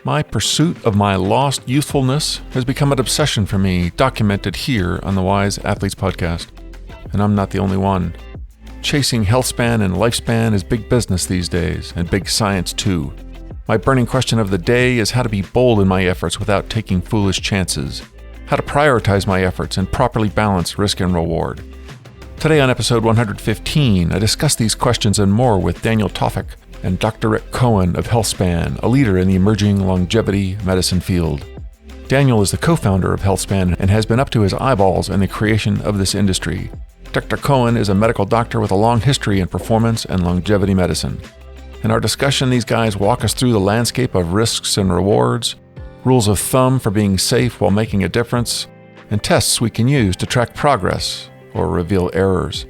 My pursuit of my lost youthfulness has become an obsession for me, documented here on the Wise Athletes podcast. And I'm not the only one. Chasing healthspan and lifespan is big business these days, and big science too. My burning question of the day is how to be bold in my efforts without taking foolish chances, how to prioritize my efforts and properly balance risk and reward. Today on episode 115, I discuss these questions and more with Daniel Tawfik and Dr. Cohen of Healthspan, a leader in the emerging longevity medicine field. Daniel is the co-founder of Healthspan and has been up to his eyeballs in the creation of this industry. Dr. Cohen is a medical doctor with a long history in performance and longevity medicine. In our discussion, these guys walk us through the landscape of risks and rewards, rules of thumb for being safe while making a difference, and tests we can use to track progress or reveal errors.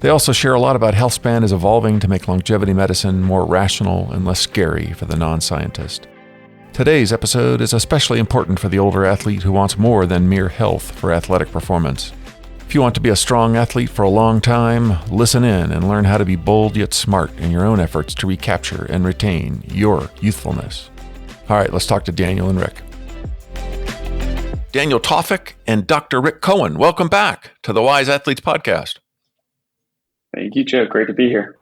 They also share a lot about Healthspan is evolving to make longevity medicine more rational and less scary for the non-scientist. Today's episode is especially important for the older athlete who wants more than mere health for athletic performance. If you want to be a strong athlete for a long time, listen in and learn how to be bold yet smart in your own efforts to recapture and retain your youthfulness. All right, let's talk to Daniel and Rick. Daniel Tawfik and Dr. Rick Cohen, welcome back to the Wise Athletes podcast. Thank you, Joe. Great to be here.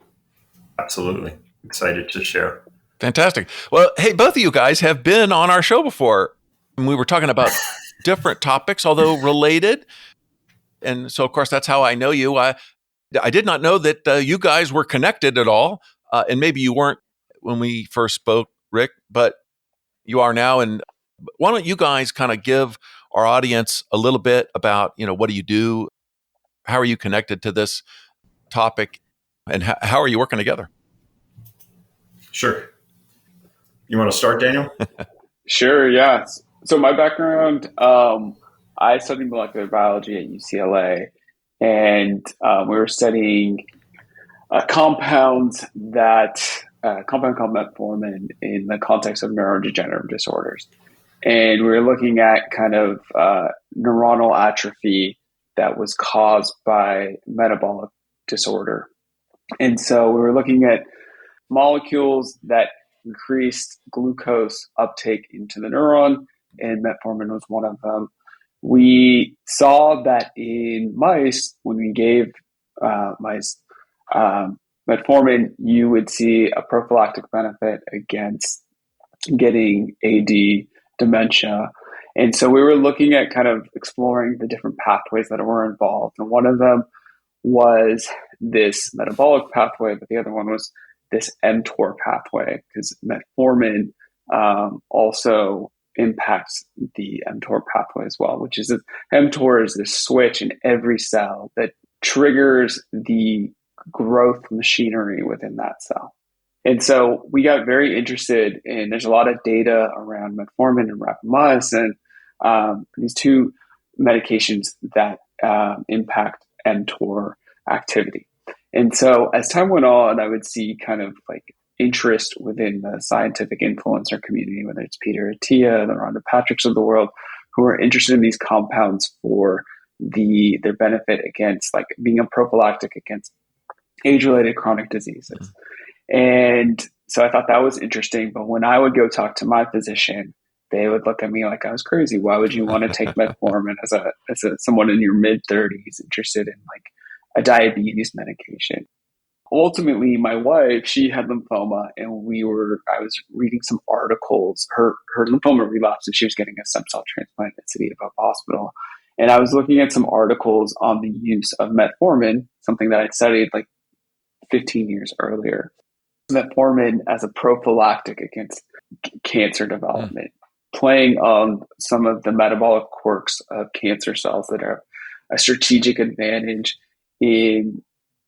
Absolutely. Excited to share. Fantastic. Well, hey, both of you guys have been on our show before. And we were talking about different topics, although related. And so, of course, that's how I know you. I did not know that you guys were connected at all. And maybe you weren't when we first spoke, Rick, but you are now. And why don't you guys kind of give our audience a little bit about, what do you do? How are you connected to this topic, and how are you working together? Sure. You want to start, Daniel? Sure, yeah. So my background, I studied molecular biology at UCLA, and we were studying a compound called metformin in the context of neurodegenerative disorders. And we were looking at kind of neuronal atrophy that was caused by metabolic disorder. And so we were looking at molecules that increased glucose uptake into the neuron, and metformin was one of them. We saw that in mice, when we gave mice metformin, you would see a prophylactic benefit against getting AD, dementia. And so we were looking at kind of exploring the different pathways that were involved. And one of them was this metabolic pathway, but the other one was this mTOR pathway, because metformin also impacts the mTOR pathway as well, which is mTOR is this switch in every cell that triggers the growth machinery within that cell. And so we got very interested in, there's a lot of data around metformin and rapamycin, these two medications that impact mTOR activity. And so as time went on, I would see kind of like interest within the scientific influencer community, whether it's Peter Attia, the Rhonda Patricks of the world, who are interested in these compounds for their benefit against, like, being a prophylactic against age-related chronic diseases. And so I thought that was interesting. But when I would go talk to my physician, they would look at me like I was crazy. Why would you want to take metformin as someone in your mid-30s interested in like a diabetes medication? Ultimately, my wife, she had lymphoma, and I was reading some articles. Her lymphoma relapsed, and she was getting a stem cell transplant at City of Hope Hospital. And I was looking at some articles on the use of metformin, something that I studied like 15 years earlier. Metformin as a prophylactic against cancer development, playing on some of the metabolic quirks of cancer cells that are a strategic advantage in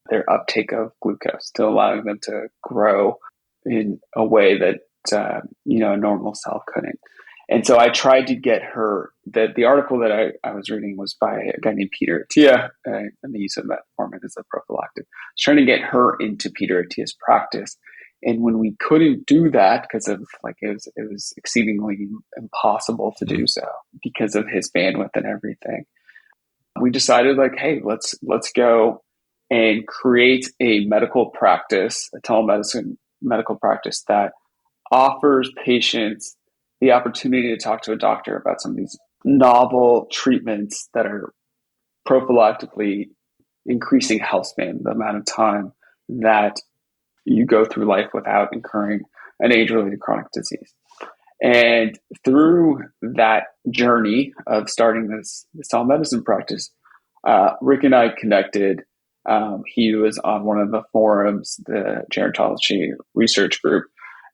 their uptake of glucose, to allowing them to grow in a way that a normal cell couldn't. And so I tried to get her, the article that I was reading was by a guy named Peter Attia, and the use of metformin as a prophylactic. I was trying to get her into Peter Attia's practice. And when we couldn't do that because of it was exceedingly impossible to do so because of his bandwidth and everything, we decided hey, let's go and create a medical practice, a telemedicine medical practice that offers patients the opportunity to talk to a doctor about some of these novel treatments that are prophylactically increasing health span, the amount of time that you go through life without incurring an age-related chronic disease. And through that journey of starting this telemedicine practice, Rick and I connected. He was on one of the forums, the gerontology research group,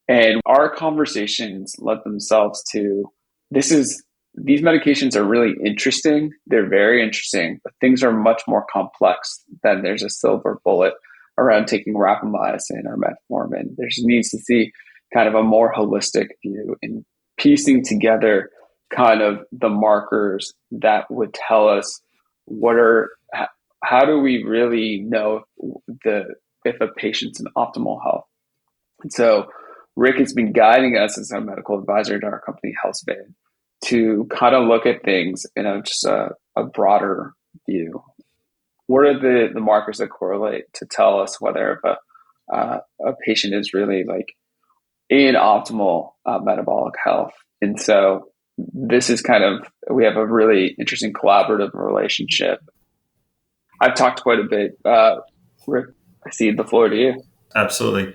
and our conversations led themselves to these medications are really interesting. They're very interesting, but things are much more complex than there's a silver bullet around taking rapamycin or metformin. There needs to see kind of a more holistic view in piecing together kind of the markers that would tell us how do we really know if a patient's in optimal health. And so Rick has been guiding us as a medical advisor to our company, Healthspan, to kind of look at things in a broader view. What are the markers that correlate to tell us whether a patient is really like in optimal metabolic health? And so this is we have a really interesting collaborative relationship. I've talked quite a bit. Rick, I cede the floor to you. Absolutely.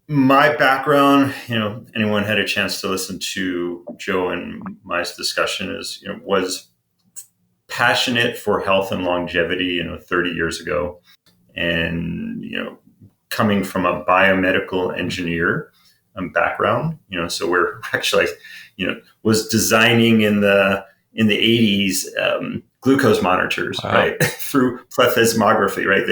My background, anyone had a chance to listen to Joe and my discussion was passionate for health and longevity, 30 years ago. And, coming from a biomedical engineer background, so we're actually, was designing in the 80s, glucose monitors, wow. Right? Through plethysmography, right?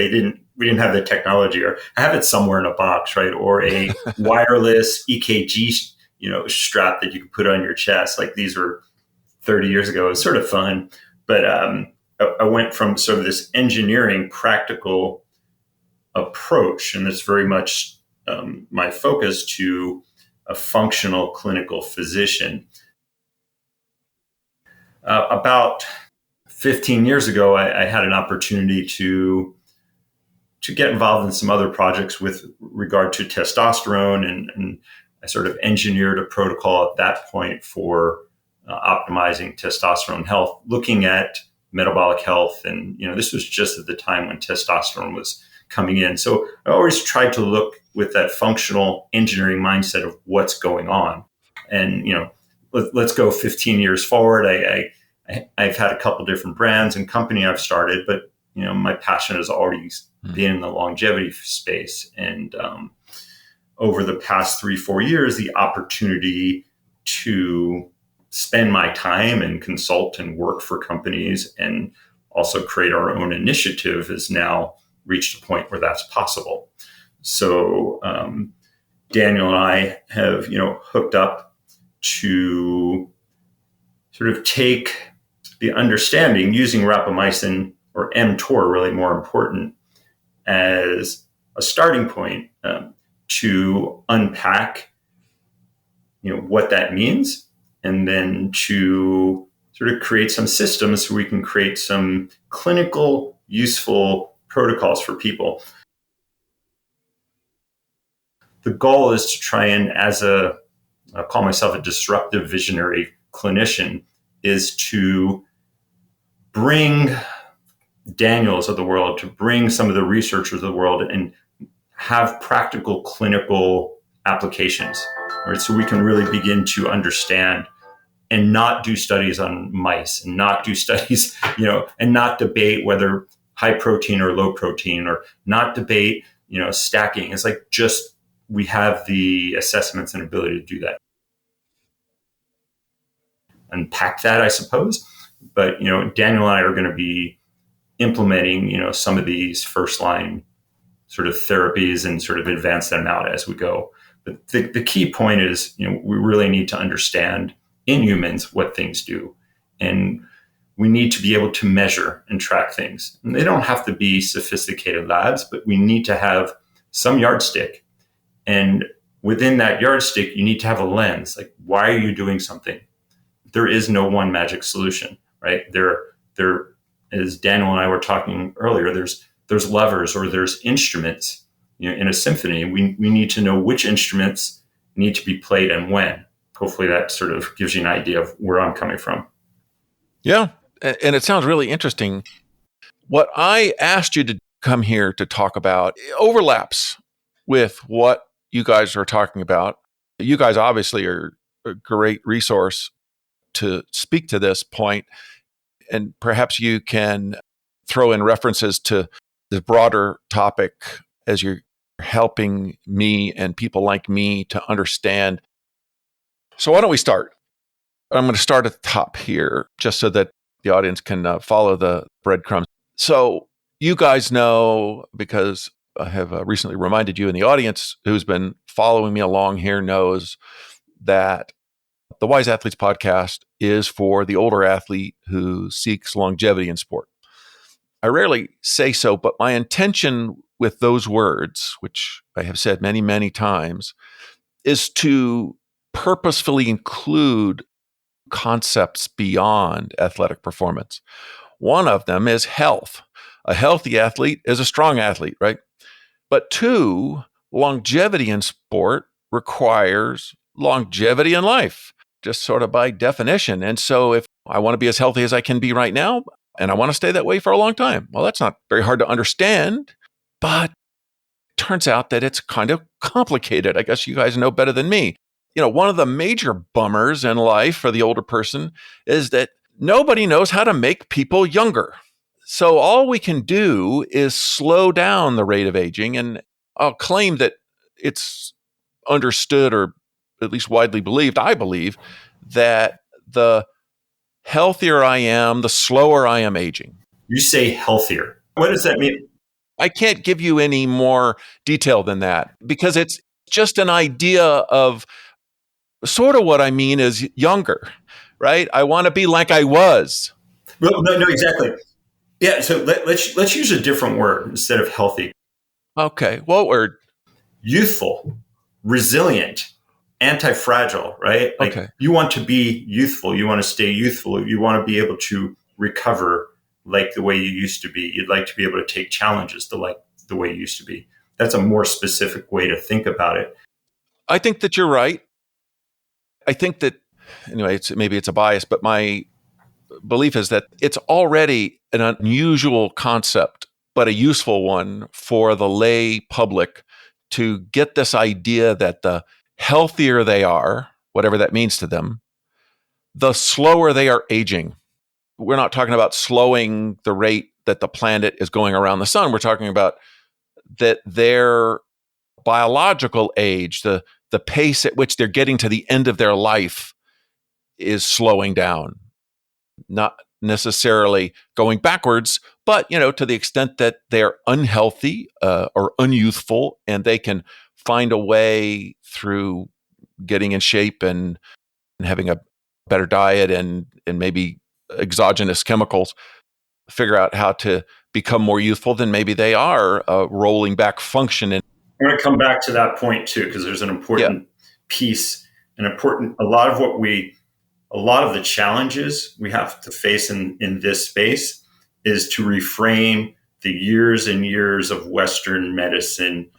We didn't have the technology, or I have it somewhere in a box, right? Or a wireless EKG, strap that you can put on your chest. Like, these were 30 years ago. It was sort of fun. But I went from sort of this engineering practical approach, and it's very much my focus, to a functional clinical physician. About 15 years ago, I had an opportunity to get involved in some other projects with regard to testosterone, and I sort of engineered a protocol at that point for optimizing testosterone health, looking at metabolic health. And, this was just at the time when testosterone was coming in. So I always tried to look with that functional engineering mindset of what's going on. And, let's go 15 years forward. I've had a couple different brands and company I've started, but, my passion has already been in the longevity space. And over the past 3-4 years, the opportunity to spend my time and consult and work for companies and also create our own initiative has now reached a point where that's possible. So Daniel and I have, hooked up to sort of take the understanding using rapamycin, or mTOR, really more important, as a starting point to unpack, what that means, and then to sort of create some systems so we can create some clinical useful protocols for people. The goal is to try and, I call myself a disruptive visionary clinician, is to bring Daniels of the world, to bring some of the researchers of the world, and have practical clinical applications, right? So we can really begin to understand and not do studies on mice, and not do studies, and not debate whether high protein or low protein, or not debate, stacking. It's like, just, we have the assessments and ability to do that. Unpack that, I suppose. But, Daniel and I are going to be implementing, some of these first line sort of therapies and sort of advance them out as we go. But the key point is, we really need to understand in humans what things do. And we need to be able to measure and track things. And they don't have to be sophisticated labs, but we need to have some yardstick. And within that yardstick, you need to have a lens. Like, why are you doing something? There is no one magic solution, right? There, as Daniel and I were talking earlier, there's levers, or there's instruments, in a symphony. We need to know which instruments need to be played and when. hopefully that sort of gives you an idea of where I'm coming from. Yeah. And it sounds really interesting. What I asked you to come here to talk about overlaps with what you guys are talking about. You guys obviously are a great resource to speak to this point, and perhaps you can throw in references to the broader topic as you're helping me and people like me to understand. So why don't we start? I'm going to start at the top here just so that the audience can follow the breadcrumbs. So you guys know, because I have recently reminded you, and the audience who's been following me along here knows that the Wise Athletes podcast is for the older athlete who seeks longevity in sport. I rarely say so, but my intention with those words, which I have said many, many times, is to purposefully include concepts beyond athletic performance. One of them is health. A healthy athlete is a strong athlete, right? But two, longevity in sport requires longevity in life, just sort of by definition. And so if I want to be as healthy as I can be right now, and I want to stay that way for a long time, well, that's not very hard to understand, but it turns out that it's kind of complicated. I guess you guys know better than me. One of the major bummers in life for the older person is that nobody knows how to make people younger. So all we can do is slow down the rate of aging. And I'll claim that it's understood, or at least widely believed, I believe, that the healthier I am, the slower I am aging. You say healthier. What does that mean? I can't give you any more detail than that because it's just an idea of sort of what I mean is younger, right? I want to be like I was. Well, no, exactly. Yeah. So let's use a different word instead of healthy. Okay. What word? Youthful, resilient, anti-fragile, right? Like Okay. You want to be youthful. You want to stay youthful. You want to be able to recover like the way you used to be. You'd like to be able to take challenges like the way you used to be. That's a more specific way to think about it. I think that you're right. I think that, anyway, maybe it's a bias, but my belief is that it's already an unusual concept, but a useful one for the lay public to get this idea that the healthier they are, whatever that means to them, the slower they are aging. We're not talking about slowing the rate that the planet is going around the sun. We're talking about that their biological age, the pace at which they're getting to the end of their life is slowing down. Not necessarily going backwards, but to the extent that they're unhealthy or unyouthful, and they can find a way through getting in shape and having a better diet and maybe exogenous chemicals, figure out how to become more youthful, then maybe they are rolling back function. And I'm going to come back to that point too, because there's an important piece, a lot of the challenges we have to face in this space is to reframe the years and years of Western medicine,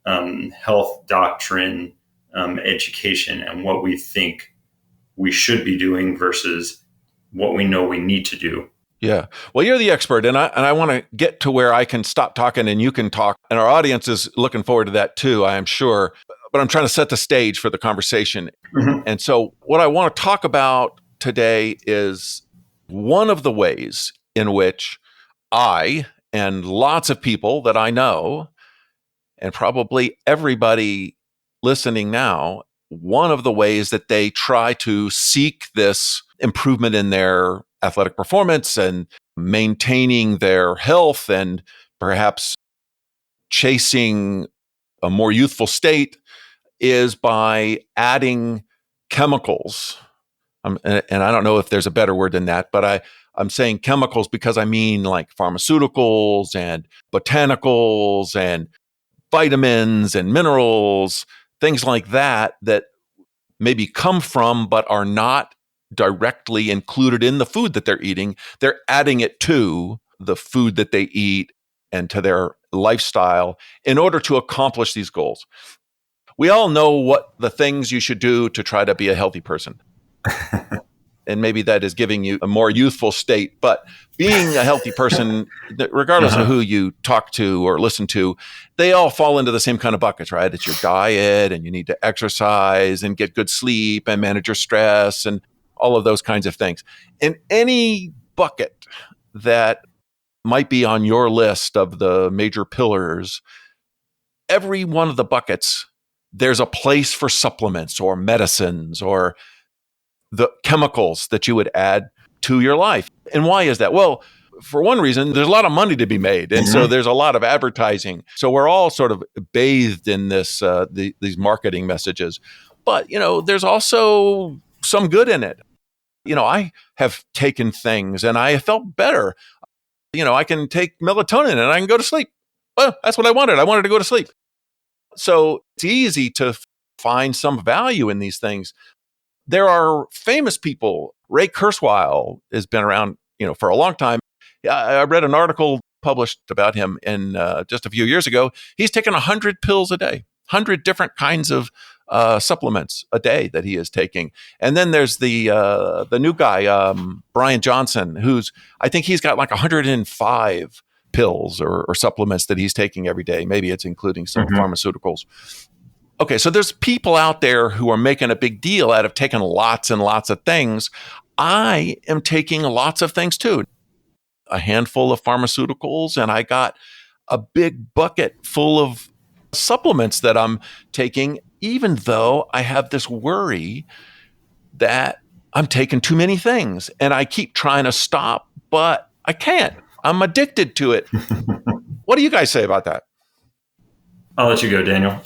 health doctrine, education, and what we think we should be doing versus what we know we need to do. Yeah. Well, you're the expert, and I want to get to where I can stop talking and you can talk. And our audience is looking forward to that too, I am sure. But I'm trying to set the stage for the conversation. Mm-hmm. And so what I want to talk about today is one of the ways in which I and lots of people that I know, and probably everybody listening now, one of the ways that they try to seek this improvement in their athletic performance and maintaining their health and perhaps chasing a more youthful state is by adding chemicals. And I don't know if there's a better word than that, but I'm saying chemicals because I mean like pharmaceuticals and botanicals and vitamins and minerals, things like that maybe come from but are not directly included in the food that they're eating. They're adding it to the food that they eat and to their lifestyle in order to accomplish these goals. we all know what the things you should do to try to be a healthy person. And maybe that is giving you a more youthful state. But being a healthy person, regardless of who you talk to or listen to, they all fall into the same kind of buckets, right? It's your diet, and you need to exercise and get good sleep and manage your stress and all of those kinds of things. In any bucket that might be on your list of the major pillars, every one of the buckets, there's a place for supplements or medicines or the chemicals that you would add to your life. And why is that? Well, for one reason, there's a lot of money to be made. And so there's a lot of advertising. So we're all sort of bathed in this, these marketing messages. But, there's also some good in it. I have taken things and I felt better. I can take melatonin and I can go to sleep. Well, that's what I wanted. I wanted to go to sleep. So it's easy to find some value in these things. There are famous people. Ray Kurzweil has been around, for a long time. I read an article published about him in just a few years ago. He's taken 100 pills a day, 100 different kinds of supplements a day that he is taking. And then there's the new guy, Brian Johnson, I think he's got like 105 pills or supplements that he's taking every day. Maybe it's including some pharmaceuticals. Okay, so there's people out there who are making a big deal out of taking lots and lots of things. I am taking lots of things too. A handful of pharmaceuticals, and I got a big bucket full of supplements that I'm taking, even though I have this worry that I'm taking too many things. And I keep trying to stop, but I can't. I'm addicted to it. What do you guys say about that? I'll let you go, Daniel.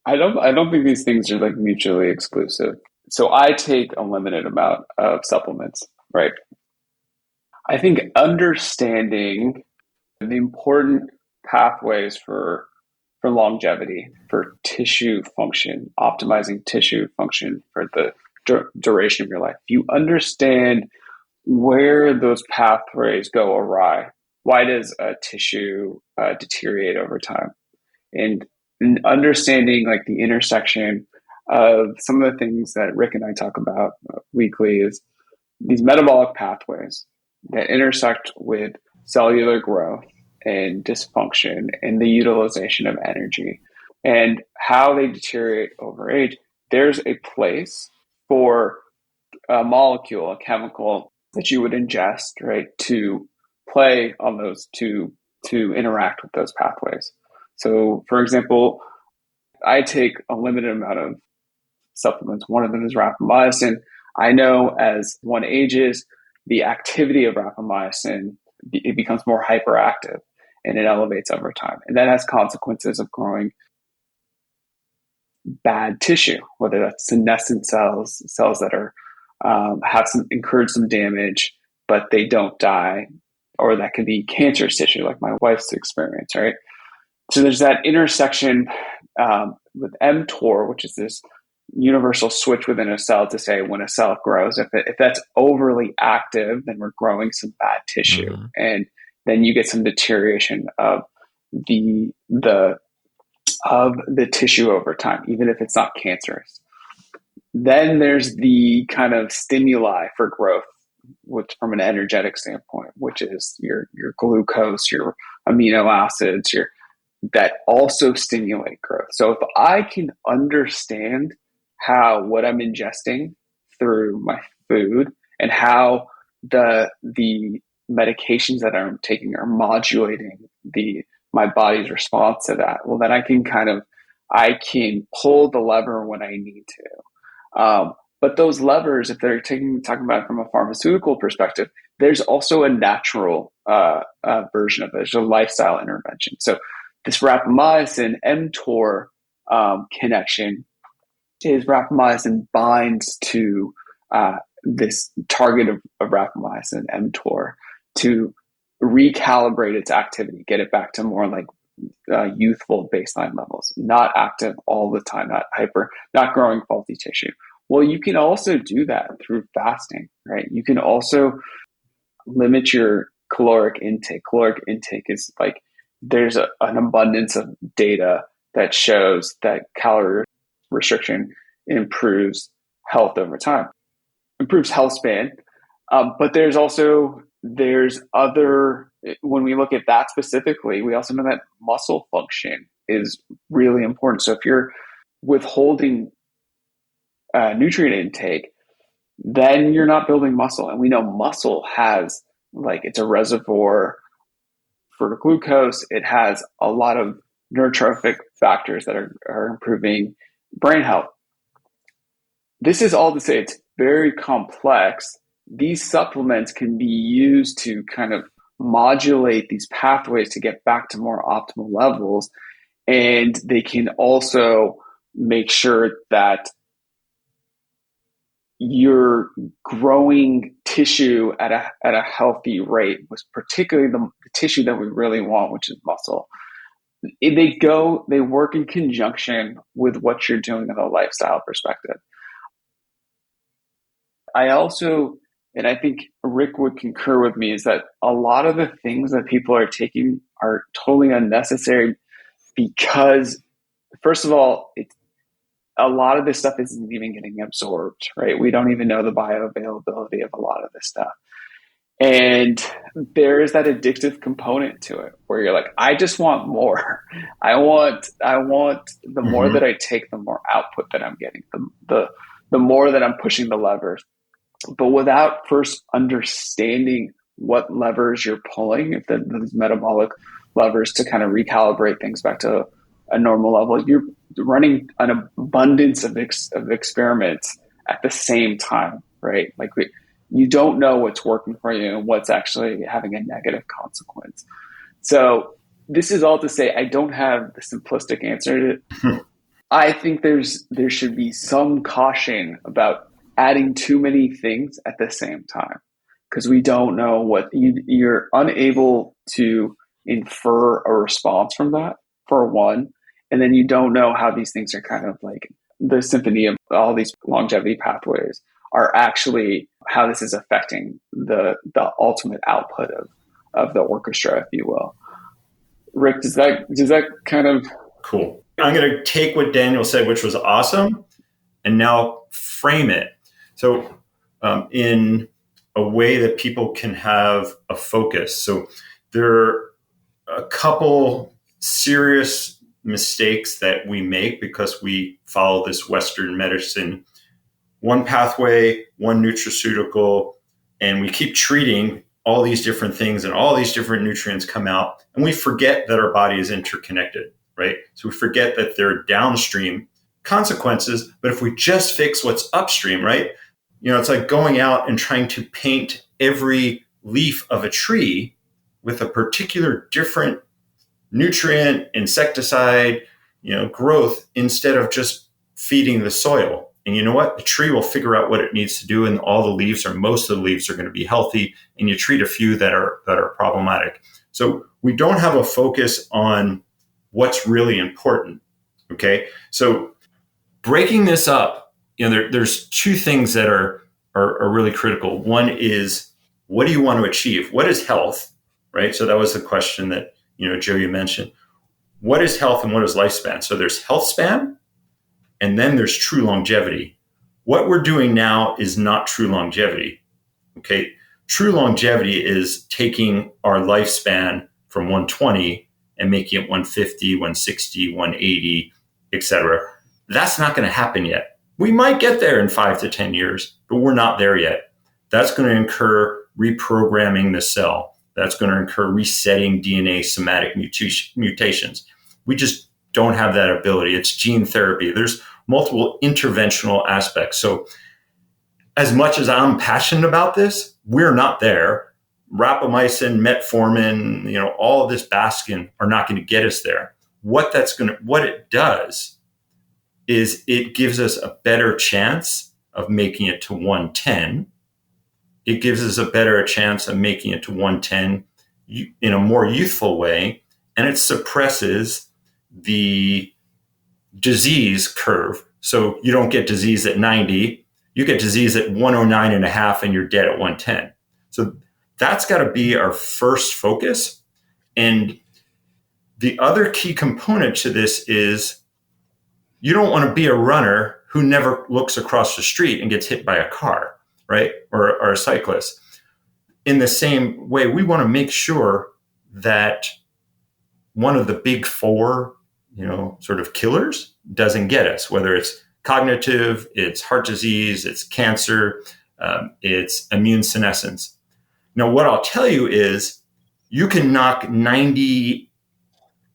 I don't think these things are like mutually exclusive. So I take a limited amount of supplements, right? I think understanding the important pathways for longevity, for tissue function, optimizing tissue function for the duration of your life. If you understand where those pathways go awry, why does a tissue deteriorate over time? And understanding like the intersection of some of the things that Rick and I talk about weekly is these metabolic pathways that intersect with cellular growth and dysfunction and the utilization of energy and how they deteriorate over age. There's a place for a molecule, a chemical that you would ingest, right, to play on those, to interact with those pathways. So, for example, I take a limited amount of supplements. One of them is rapamycin. I know as one ages, the activity of rapamycin, it becomes more hyperactive and it elevates over time. And that has consequences of growing bad tissue, whether that's senescent cells that are have incurred some damage, but they don't die, or that could be cancerous tissue, like my wife's experience, right? So there's that intersection with mTOR, which is this universal switch within a cell to say when a cell grows, if that's overly active, then we're growing some bad tissue, and then you get some deterioration of the tissue over time, even if it's not cancerous. Then there's the kind of stimuli for growth, which from an energetic standpoint, which is your glucose, your amino acids, that also stimulate growth. So if I can understand how what I'm ingesting through my food and how the medications that I'm taking are modulating my body's response to that, well, then I can pull the lever when I need to. But those levers, if they're talking about it from a pharmaceutical perspective, there's also a natural version of it. There's a lifestyle intervention. So this rapamycin mTOR connection is rapamycin binds to this target of rapamycin mTOR to recalibrate its activity, get it back to more like youthful baseline levels, not active all the time, not growing faulty tissue. Well, you can also do that through fasting, right? You can also limit your caloric intake. Caloric intake is like, there's an abundance of data that shows that calorie restriction improves health over time, improves health span. But there's other, when we look at that specifically, we also know that muscle function is really important. So if you're withholding nutrient intake, then you're not building muscle. And we know muscle has, it's a reservoir for glucose. It has a lot of neurotrophic factors that are improving brain health. This is all to say it's very complex. These supplements can be used to kind of modulate these pathways to get back to more optimal levels. And they can also make sure that you're growing tissue at a healthy rate, was particularly the tissue that we really want, which is muscle. They work in conjunction with what you're doing in a lifestyle perspective. I also, and I think Rick would concur with me, is that a lot of the things that people are taking are totally unnecessary because, first of all, a lot of this stuff isn't even getting absorbed, right? We don't even know the bioavailability of a lot of this stuff. And there is that addictive component to it where you're like, I just want more. I want the more that I take, the more output that I'm getting, the more that I'm pushing the levers. But without first understanding what levers you're pulling, if those metabolic levers to kind of recalibrate things back to a normal level, you're running an abundance of experiments at the same time, right? You don't know what's working for you and what's actually having a negative consequence. So this is all to say, I don't have the simplistic answer to it. I think there should be some caution about adding too many things at the same time, because we don't know what you're unable to infer a response from that, for one. And then you don't know how these things are kind of like the symphony of all these longevity pathways are actually how this is affecting the ultimate output of the orchestra, if you will. Rick, does that kind of... Cool. I'm going to take what Daniel said, which was awesome, and now frame it. So in a way that people can have a focus. So there are a couple serious mistakes that we make because we follow this Western medicine, one pathway, one nutraceutical, and we keep treating all these different things and all these different nutrients come out, and we forget that our body is interconnected, right? So we forget that there are downstream consequences, but if we just fix what's upstream, right? It's like going out and trying to paint every leaf of a tree with a particular different nutrient, insecticide, growth, instead of just feeding the soil. And you know what? The tree will figure out what it needs to do, and all the leaves, or most of the leaves, are going to be healthy, and you treat a few that are problematic. So we don't have a focus on what's really important. Okay. So breaking this up, there's two things that are really critical. One is, what do you want to achieve? What is health? Right. So that was the question that, Joe, you mentioned. What is health and what is lifespan? So there's health span, and then there's true longevity. What we're doing now is not true longevity. Okay. True longevity is taking our lifespan from 120 and making it 150, 160, 180, etc. That's not going to happen yet. We might get there in 5 to 10 years, but we're not there yet. That's going to incur reprogramming the cell. That's going to incur resetting DNA somatic mutations. We just don't have that ability. It's gene therapy. There's multiple interventional aspects. So as much as I'm passionate about this, we're not there. Rapamycin, metformin, all of this Baskin are not going to get us there. What it does is it gives us a better chance of making it to 110. It gives us a better chance of making it to 110 in a more youthful way, and it suppresses the disease curve. So you don't get disease at 90, you get disease at 109 and a half, and you're dead at 110. So that's got to be our first focus. And The other key component to this is you don't want to be a runner who never looks across the street and gets hit by a car, right? Or a cyclist. In the same way, we want to make sure that one of the big four, sort of killers doesn't get us, whether it's cognitive, it's heart disease, it's cancer, it's immune senescence. Now, what I'll tell you is you can knock 90,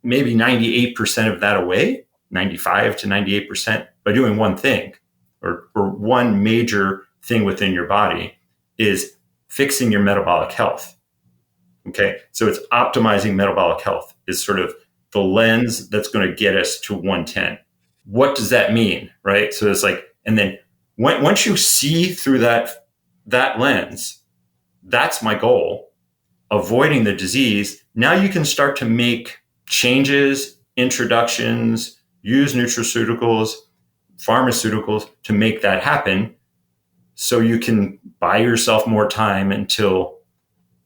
maybe 98% of that away, 95 to 98%, by doing one thing, or one major thing within your body is fixing your metabolic health. Okay. So it's optimizing metabolic health is sort of the lens that's going to get us to 110. What does that mean? Right. So it's like, and then once you see through that lens, that's my goal, avoiding the disease. Now you can start to make changes, introductions, use nutraceuticals, pharmaceuticals to make that happen. So you can buy yourself more time until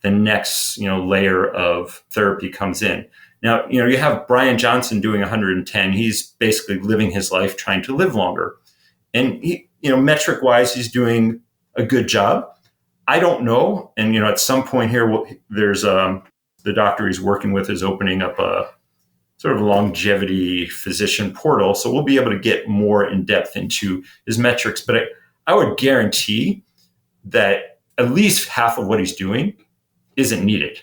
the next, layer of therapy comes in. Now, you have Brian Johnson doing 110. He's basically living his life trying to live longer. And he, metric wise, he's doing a good job. I don't know. And, at some point here, there's the doctor he's working with is opening up a sort of longevity physician portal. So we'll be able to get more in depth into his metrics. But I would guarantee that at least half of what he's doing isn't needed,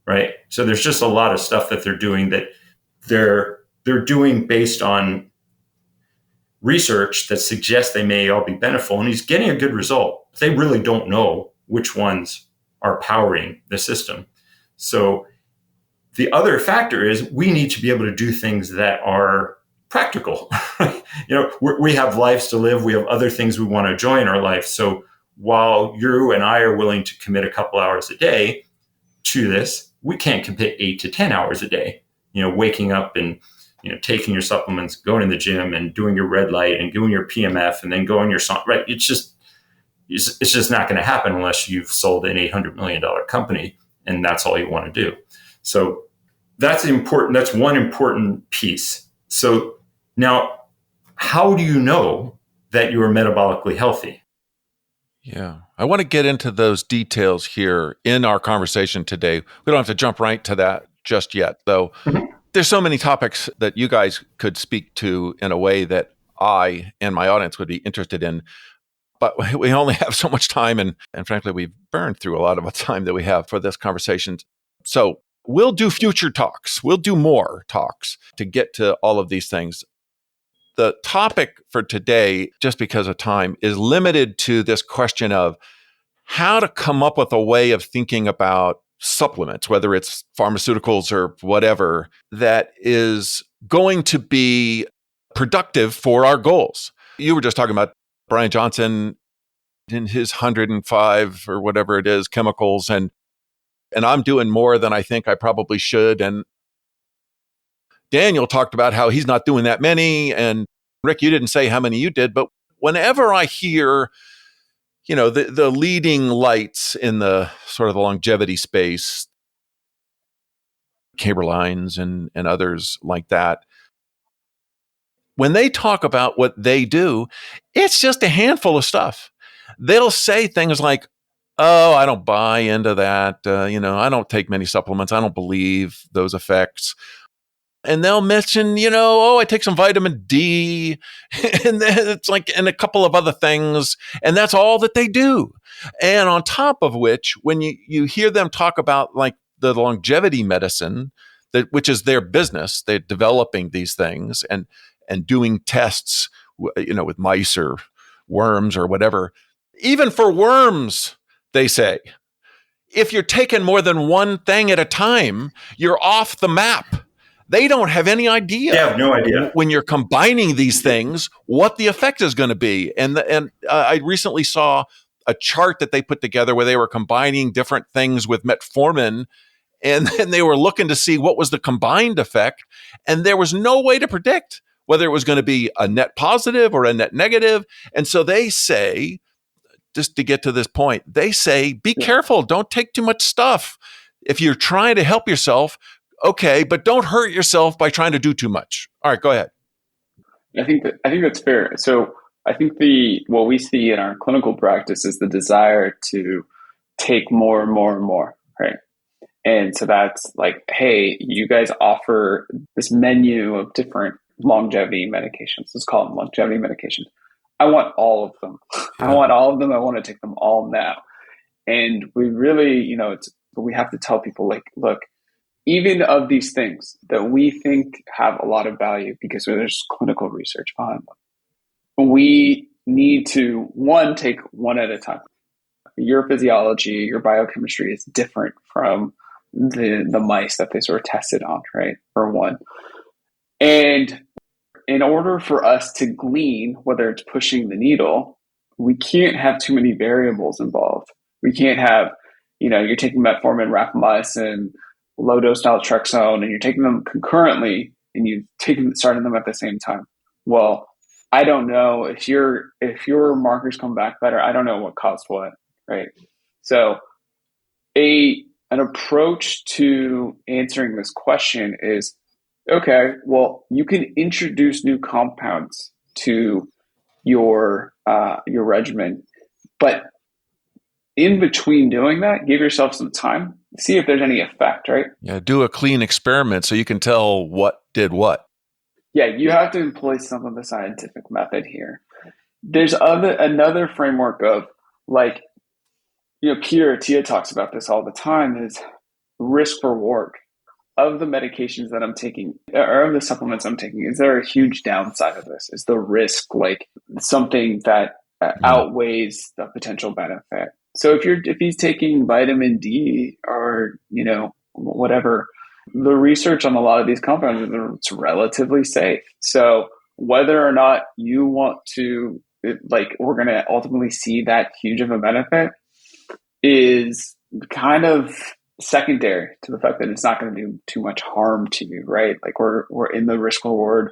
right? So there's just a lot of stuff that they're doing that they're doing based on research that suggests they may all be beneficial, and he's getting a good result. They really don't know which ones are powering the system. So the other factor is we need to be able to do things that are practical. We have lives to live. We have other things we want to enjoy in our life. So while you and I are willing to commit a couple hours a day to this, we can't commit 8 to 10 hours a day, waking up and, taking your supplements, going to the gym and doing your red light and doing your PMF and then going your song, right? It's just not going to happen unless you've sold an $800 million company and that's all you want to do. So that's important. That's one important piece. So now, how do you know that you are metabolically healthy? Yeah. I want to get into those details here in our conversation today. We don't have to jump right to that just yet, though. Mm-hmm. There's so many topics that you guys could speak to in a way that I and my audience would be interested in. But we only have so much time, and frankly, we've burned through a lot of the time that we have for this conversation. So we'll do future talks. We'll do more talks to get to all of these things. The topic for today, just because of time, is limited to this question of how to come up with a way of thinking about supplements, whether it's pharmaceuticals or whatever, that is going to be productive for our goals. You were just talking about Brian Johnson in his 105 or whatever it is, chemicals, and I'm doing more than I think I probably should. And Daniel talked about how he's not doing that many. And Rick, you didn't say how many you did, but whenever I hear, the leading lights in the sort of the longevity space, Caberlines and others like that, when they talk about what they do, it's just a handful of stuff. They'll say things like, oh, I don't buy into that. I don't take many supplements. I don't believe those effects. And they'll mention, I take some vitamin D, and then it's like, and a couple of other things, and that's all that they do. And on top of which, when you hear them talk about like the longevity medicine, which is their business, they're developing these things and doing tests, with mice or worms or whatever. Even for worms, they say, if you're taking more than one thing at a time, you're off the map. They don't have any idea. They have no idea. When you're combining these things, what the effect is going to be. And I recently saw a chart that they put together where they were combining different things with metformin, and then they were looking to see what was the combined effect. And there was no way to predict whether it was going to be a net positive or a net negative. And so they say, just to get to this point, they say, be careful. Don't take too much stuff. If you're trying to help yourself, okay, but don't hurt yourself by trying to do too much. All right, go ahead. I think that's fair. So I think what we see in our clinical practice is the desire to take more and more and more, right? And so that's like, hey, you guys offer this menu of different longevity medications. Let's call them longevity medications. I want all of them. Yeah. I want all of them. I want to take them all now. And we really, we have to tell people like, look, even of these things that we think have a lot of value because there's clinical research behind them, we need to, one, take one at a time. Your physiology, your biochemistry is different from the mice that they sort of tested on, right? For one. And in order for us to glean whether it's pushing the needle, we can't have too many variables involved. We can't have, you're taking metformin, rapamycin, low dose naltrexone, and you're taking them concurrently, and starting them at the same time. Well, I don't know if your markers come back better. I don't know what caused what, right? So, an approach to answering this question is, okay, well, you can introduce new compounds to your regimen, but in between doing that, give yourself some time, see if there's any effect, right? Yeah, do a clean experiment so you can tell what did what. Yeah, you have to employ some of the scientific method here. There's another framework of like, Peter Attia talks about this all the time, is risk reward of the medications that I'm taking or of the supplements I'm taking. Is there a huge downside of this? Is the risk like something that outweighs the potential benefit? So if he's taking vitamin D or, whatever, the research on a lot of these compounds, it's relatively safe. So whether or not you want to, we're going to ultimately see that huge of a benefit is kind of secondary to the fact that it's not going to do too much harm to you, right? Like we're in the risk reward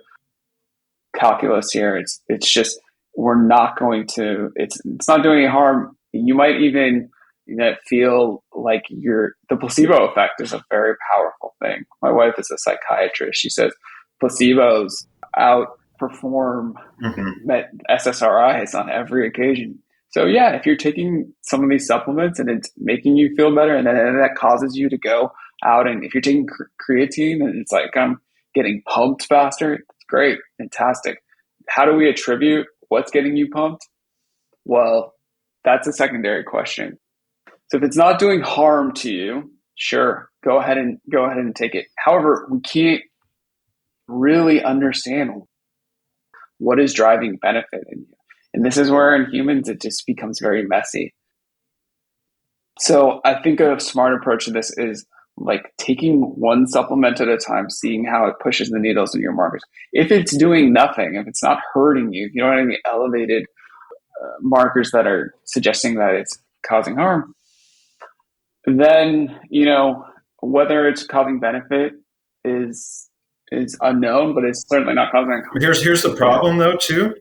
calculus here. It's just, we're not going to, it's not doing any harm. You might even feel like the placebo effect is a very powerful thing. My wife is a psychiatrist. She says placebos outperform SSRIs on every occasion. So yeah, if you're taking some of these supplements and it's making you feel better, and then that causes you to go out, and if you're taking creatine and it's like I'm getting pumped faster, it's great, fantastic. How do we attribute what's getting you pumped? Well, that's a secondary question. So if it's not doing harm to you, sure, go ahead and take it. However, we can't really understand what is driving benefit in you. And this is where in humans, it just becomes very messy. So I think a smart approach to this is like taking one supplement at a time, seeing how it pushes the needles in your markers. If it's doing nothing, if it's not hurting you, if you don't have any elevated markers that are suggesting that it's causing harm, then, whether it's causing benefit is unknown, but it's certainly not causing harm. Here's the problem though, too.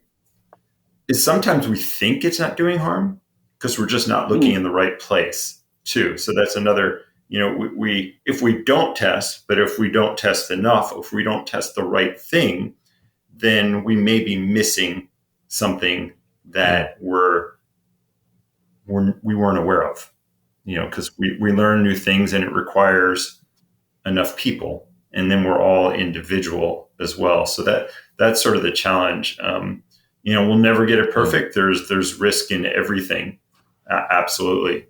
Is sometimes we think it's not doing harm because we're just not looking in the right place too. So that's another, we if we don't test, but if we don't test enough, if we don't test the right thing, then we may be missing something that we weren't aware of, because we learn new things and it requires enough people, and then we're all individual as well. So that's sort of the challenge. We'll never get it perfect. There's risk in everything. Absolutely.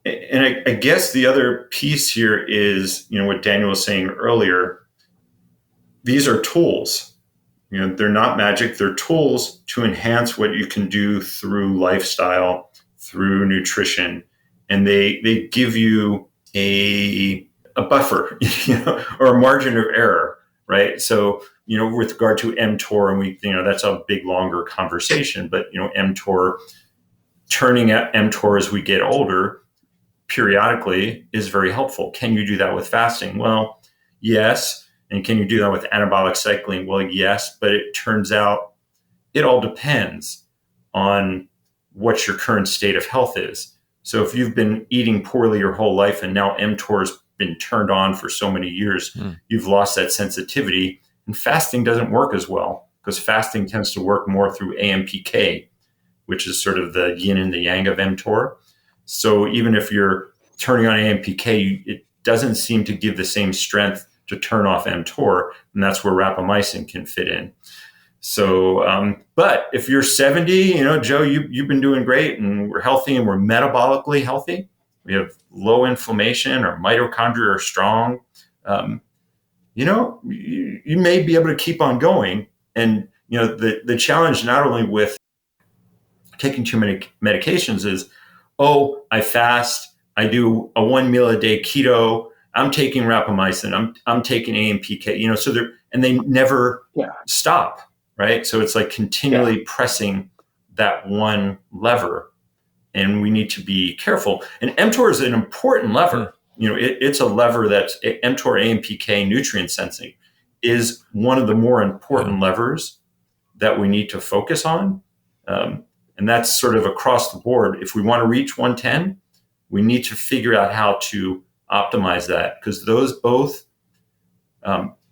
And I guess the other piece here is, what Daniel was saying earlier, these are tools, they're not magic. They're tools to enhance what you can do through lifestyle, through nutrition. And they give you a buffer, or a margin of error, right? So, with regard to mTOR, and that's a big, longer conversation, but, mTOR, turning at mTOR as we get older periodically is very helpful. Can you do that with fasting? Well, yes. And can you do that with anabolic cycling? Well, yes, but it turns out it all depends on what your current state of health is. So if you've been eating poorly your whole life and now mTOR is been turned on for so many years, you've lost that sensitivity. And fasting doesn't work as well because fasting tends to work more through AMPK, which is sort of the yin and the yang of mTOR. So even if you're turning on AMPK, it doesn't seem to give the same strength to turn off mTOR, and that's where rapamycin can fit in. So, but if you're 70, Joe, you've been doing great, and we're healthy, and we're metabolically healthy. We have low inflammation, our mitochondria are strong. You may be able to keep on going. And the challenge not only with taking too many medications is, I fast, I do a 1 meal a day keto, I'm taking rapamycin, I'm taking AMPK, so they never stop, right? So it's like continually pressing that one lever, and we need to be careful. And mTOR is an important lever. It's a lever that's mTOR, AMPK, nutrient sensing is one of the more important levers that we need to focus on. And that's sort of across the board. If we want to reach 110, we need to figure out how to optimize that, because those both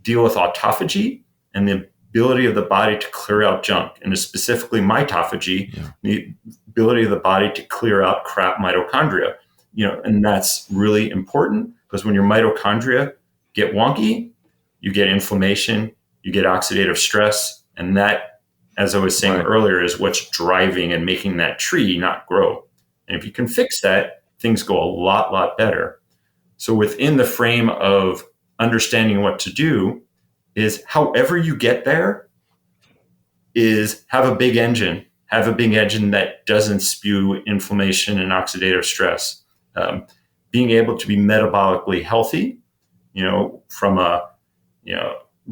deal with autophagy and the ability of the body to clear out junk, and specifically mitophagy, the ability of the body to clear out crap mitochondria. And that's really important, because when your mitochondria get wonky, you get inflammation, you get oxidative stress, and that, as I was saying earlier, is what's driving and making that tree not grow. And if you can fix that, things go a lot better. So within the frame of understanding what to do is, however you get there, is have a big engine that doesn't spew inflammation and oxidative stress. Being able to be metabolically healthy, from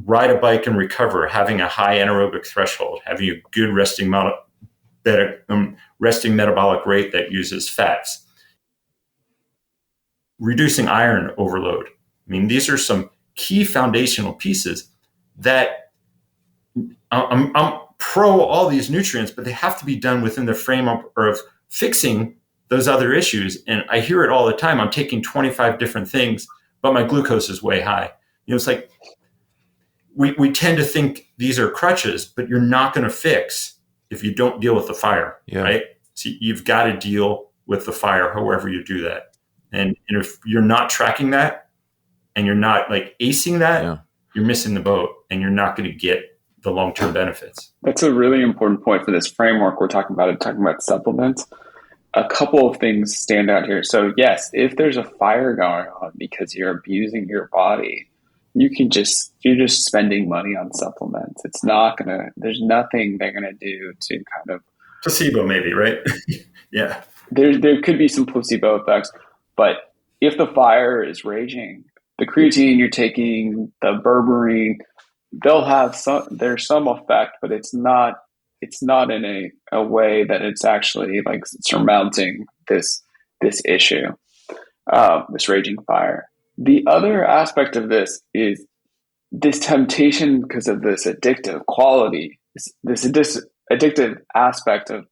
ride a bike and recover, having a high anaerobic threshold, having a good resting metabolic rate that uses fats, reducing iron overload. These are some key foundational pieces that I'm pro all these nutrients, but they have to be done within the framework of fixing those other issues. And I hear it all the time. I'm taking 25 different things, but my glucose is way high. It's like we tend to think these are crutches, but you're not going to fix if you don't deal with the fire, right? So you've got to deal with the fire however you do that. And if you're not tracking that and you're not acing that, you're missing the boat, and you're not going to get the long-term benefits. That's a really important point for this framework we're talking about supplements. A couple of things stand out here. So yes, if there's a fire going on because you're abusing your body, you're just spending money on supplements. There's nothing they're gonna do to kind of placebo, maybe, right? Yeah. There could be some placebo effects, but if the fire is raging, the creatine you're taking, the berberine, there's some effect, but it's not in a way that it's actually surmounting this issue, this raging fire. The other aspect of this is this temptation, because of this addictive quality, this addictive aspect of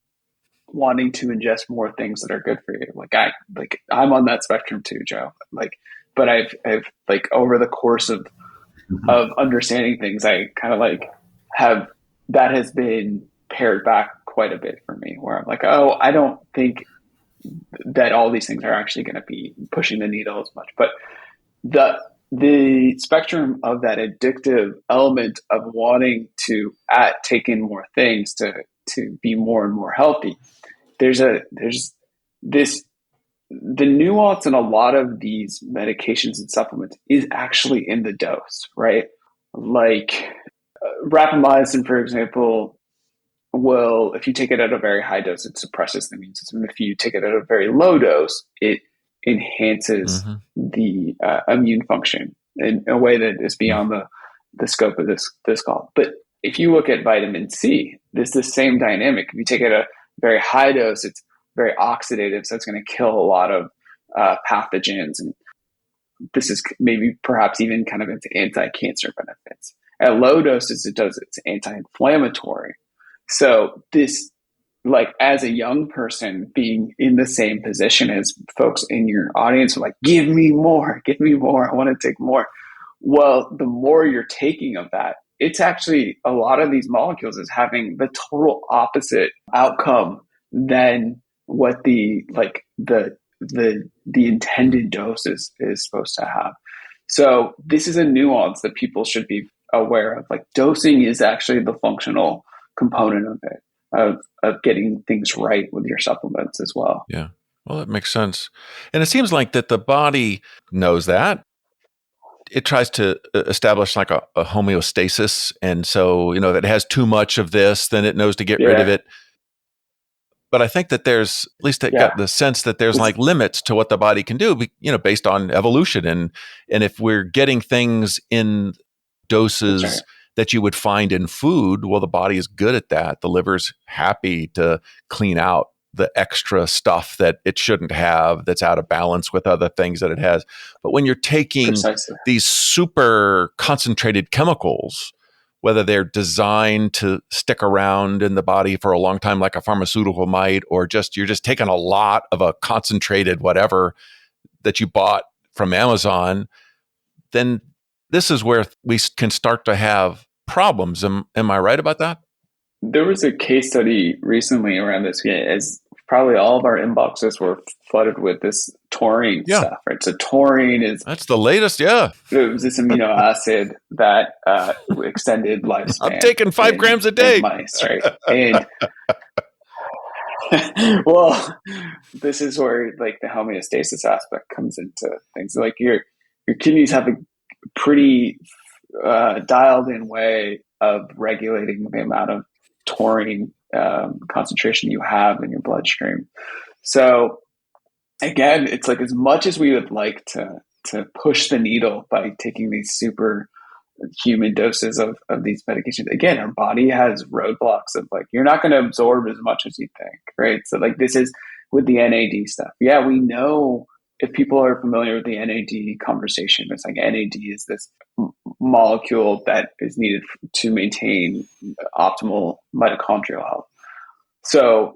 wanting to ingest more things that are good for you. I'm on that spectrum too, Joe. But I've over the course of understanding things, I kind of have that has been pared back quite a bit for me, where I'm I don't think that all these things are actually going to be pushing the needle as much. But the spectrum of that addictive element of wanting to take in more things to be more and more healthy, there's this, the nuance in a lot of these medications and supplements is actually in the dose, right? Rapamycin, for example, if you take it at a very high dose, it suppresses the immune system. If you take it at a very low dose, it enhances the immune function in a way that is beyond the scope of this call. But if you look at vitamin C, there's the same dynamic. If you take it at a very high dose, it's very oxidative, so it's going to kill a lot of pathogens. And this is maybe perhaps even kind of into anti-cancer benefits. At low doses, it's anti-inflammatory. So this like as a young person being in the same position as folks in your audience, like, give me more, I want to take more. Well, the more you're taking of that, it's actually a lot of these molecules is having the total opposite outcome than what the intended dose is supposed to have. So this is a nuance that people should be aware of. Like, dosing is actually the functional component of it, of getting things right with your supplements as well. Yeah. Well, that makes sense. And it seems like that the body knows that. It tries to establish like a homeostasis. And so, if it has too much of this, then it knows to get rid of it. But I think that there's, at least it got the sense that there's like limits to what the body can do, based on evolution. And if we're getting things in doses that you would find in food, well, the body is good at that. The liver's happy to clean out the extra stuff that it shouldn't have, that's out of balance with other things that it has. But when you're taking these super concentrated chemicals, whether they're designed to stick around in the body for a long time, like a pharmaceutical might, or you're just taking a lot of a concentrated whatever that you bought from Amazon, then this is where we can start to have problems. Am I right about that? There was a case study recently around this, as probably all of our inboxes were flooded with this taurine stuff, right? So taurine that's the latest, it was this amino acid that extended lifespan. I'm taking 5 grams a day. Mice, right? And well, this is where like the homeostasis aspect comes into things. Like your kidneys have a pretty dialed in way of regulating the amount of taurine concentration you have in your bloodstream. So again, it's like, as much as we would like to push the needle by taking these super human doses of these medications, again, our body has roadblocks of like, you're not going to absorb as much as you think, right? So like, this is with the NAD stuff. Yeah, we know, if people are familiar with the NAD conversation, it's like NAD is this molecule that is needed to maintain optimal mitochondrial health. So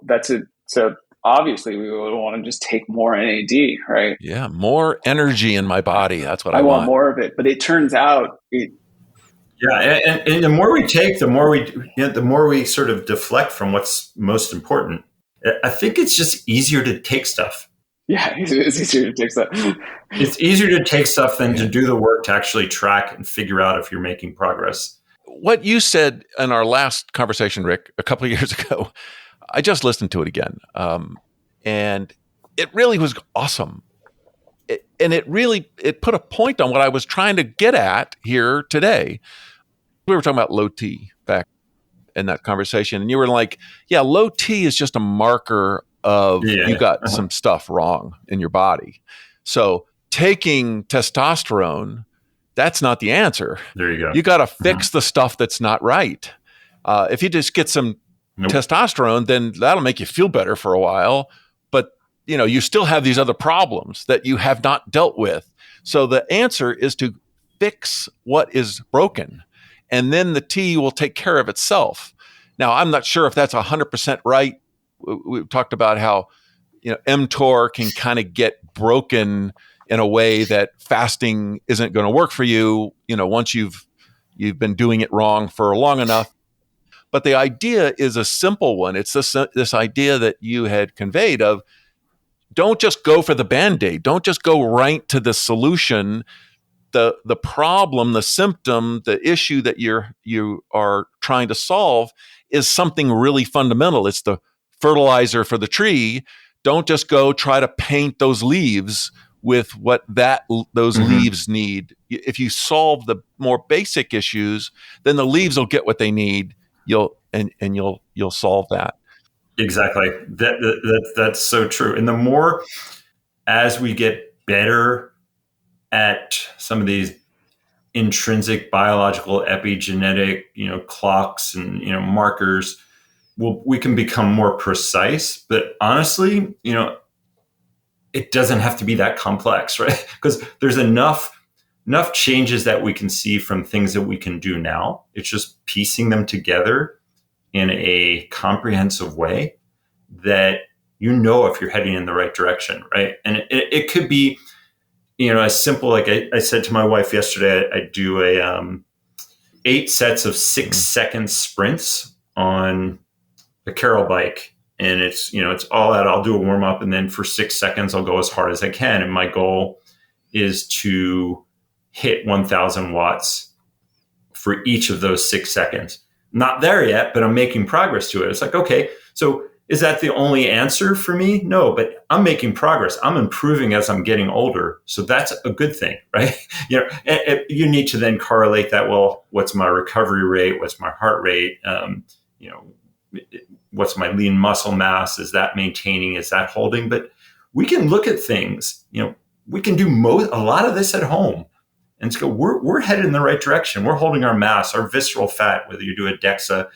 so obviously we would want to just take more NAD, right? Yeah, more energy in my body. That's what I want more of it. But it turns out and the more we take, the more we sort of deflect from what's most important. I think it's just easier to take stuff. Yeah, it's easier to take stuff. It's easier to take stuff than to do the work to actually track and figure out if you're making progress. What you said in our last conversation, Rick, a couple of years ago, I just listened to it again. And it really was awesome. It put a point on what I was trying to get at here today. We were talking about low T back in that conversation. And you were like, low T is just a marker of you got some stuff wrong in your body. So taking testosterone, that's not the answer. There you go. You got to fix the stuff that's not right. If you just get some testosterone, then that'll make you feel better for a while. But you still have these other problems that you have not dealt with. So the answer is to fix what is broken, and then the T will take care of itself. Now, I'm not sure if that's 100% right. We've talked about how, mTOR can kind of get broken in a way that fasting isn't going to work for you, once you've been doing it wrong for long enough. But the idea is a simple one. It's this idea that you had conveyed of, don't just go for the Band-Aid. Don't just go right to the solution. The problem, the symptom, the issue that you are trying to solve is something really fundamental. It's the fertilizer for the tree. Don't just go try to paint those leaves with what those leaves need. If you solve the more basic issues, then the leaves will get what they need. You'll solve that. Exactly. That's so true. And the more, as we get better at some of these intrinsic biological epigenetic, clocks and, markers, we can become more precise. But honestly, it doesn't have to be that complex, right? Because there's enough changes that we can see from things that we can do now. It's just piecing them together in a comprehensive way. that you know if you're heading in the right direction, right? And it could be, as simple, like I said to my wife yesterday, I do a 8 sets of 6-second sprints on a Carol bike. And it's all out. I'll do a warm up, and then for 6 seconds, I'll go as hard as I can. And my goal is to hit 1,000 watts for each of those 6 seconds. Not there yet, but I'm making progress to it. It's like, okay, so is that the only answer for me? No, but I'm making progress. I'm improving as I'm getting older. So that's a good thing, right? You need to then correlate that. Well, what's my recovery rate? What's my heart rate? What's my lean muscle mass? Is that maintaining? Is that holding? But we can look at things, we can do a lot of this at home and go, we're headed in the right direction. We're holding our mass, our visceral fat, whether you do a DEXA,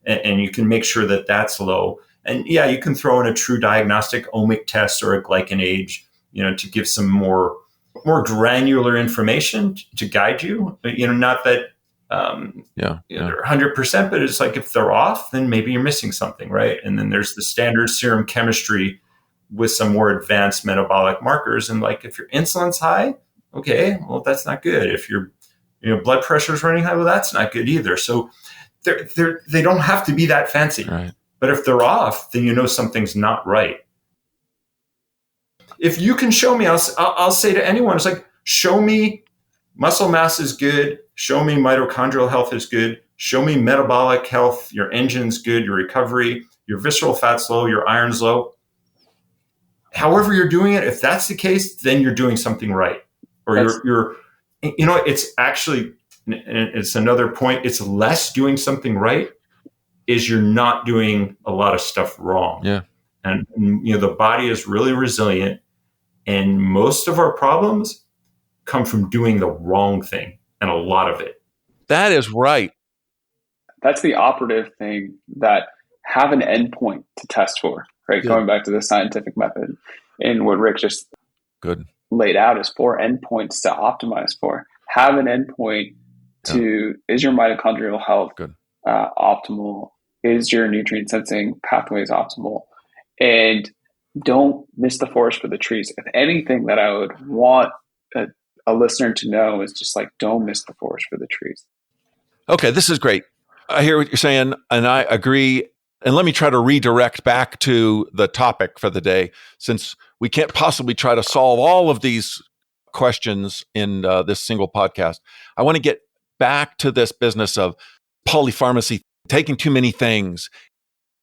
and you can make sure that that's low. And yeah, you can throw in a true diagnostic omic test or a glycan age, to give some more granular information to guide you. Not that they're 100%, but it's like if they're off, then maybe you're missing something, right? And then there's the standard serum chemistry with some more advanced metabolic markers. And like if your insulin's high, okay, well, that's not good. If your blood pressure is running high, well, that's not good either. So they don't have to be that fancy. Right. But if they're off, then something's not right. If you can show me, I'll say to anyone, it's like, show me muscle mass is good. Show me mitochondrial health is good. Show me metabolic health. Your engine's good. Your recovery, your visceral fat's low, your iron's low. However you're doing it, if that's the case, then you're doing something right. Or you're it's actually, and it's another point, it's less doing something right is you're not doing a lot of stuff wrong. Yeah. And the body is really resilient, and most of our problems come from doing the wrong thing, and a lot of it. That is right. That's the operative thing, that have an endpoint to test for, right? Good. Going back to the scientific method, and what Rick just laid out is 4 endpoints to optimize for. Have an endpoint to, is your mitochondrial health optimal? Is your nutrient sensing pathways optimal? And don't miss the forest for the trees. If anything that I would want a listener to know is just like, don't miss the forest for the trees. Okay, this is great. I hear what you're saying, and I agree. And let me try to redirect back to the topic for the day, since we can't possibly try to solve all of these questions in this single podcast. I want to get back to this business of polypharmacy, taking too many things.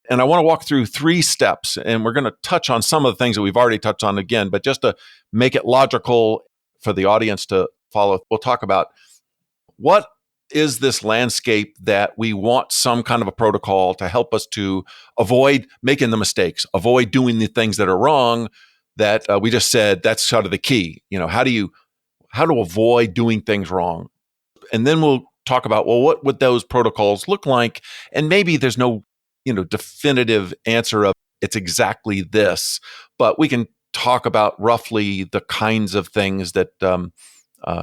And I want to walk through 3 steps, and we're going to touch on some of the things that we've already touched on again, but just to make it logical for the audience to follow, we'll talk about what is this landscape that we want some kind of a protocol to help us to avoid making the mistakes, avoid doing the things that are wrong that we just said. That's sort of the key. How to avoid doing things wrong. And then we'll talk about, well, what would those protocols look like? And maybe there's no, definitive answer of it's exactly this, but we can talk about roughly the kinds of things that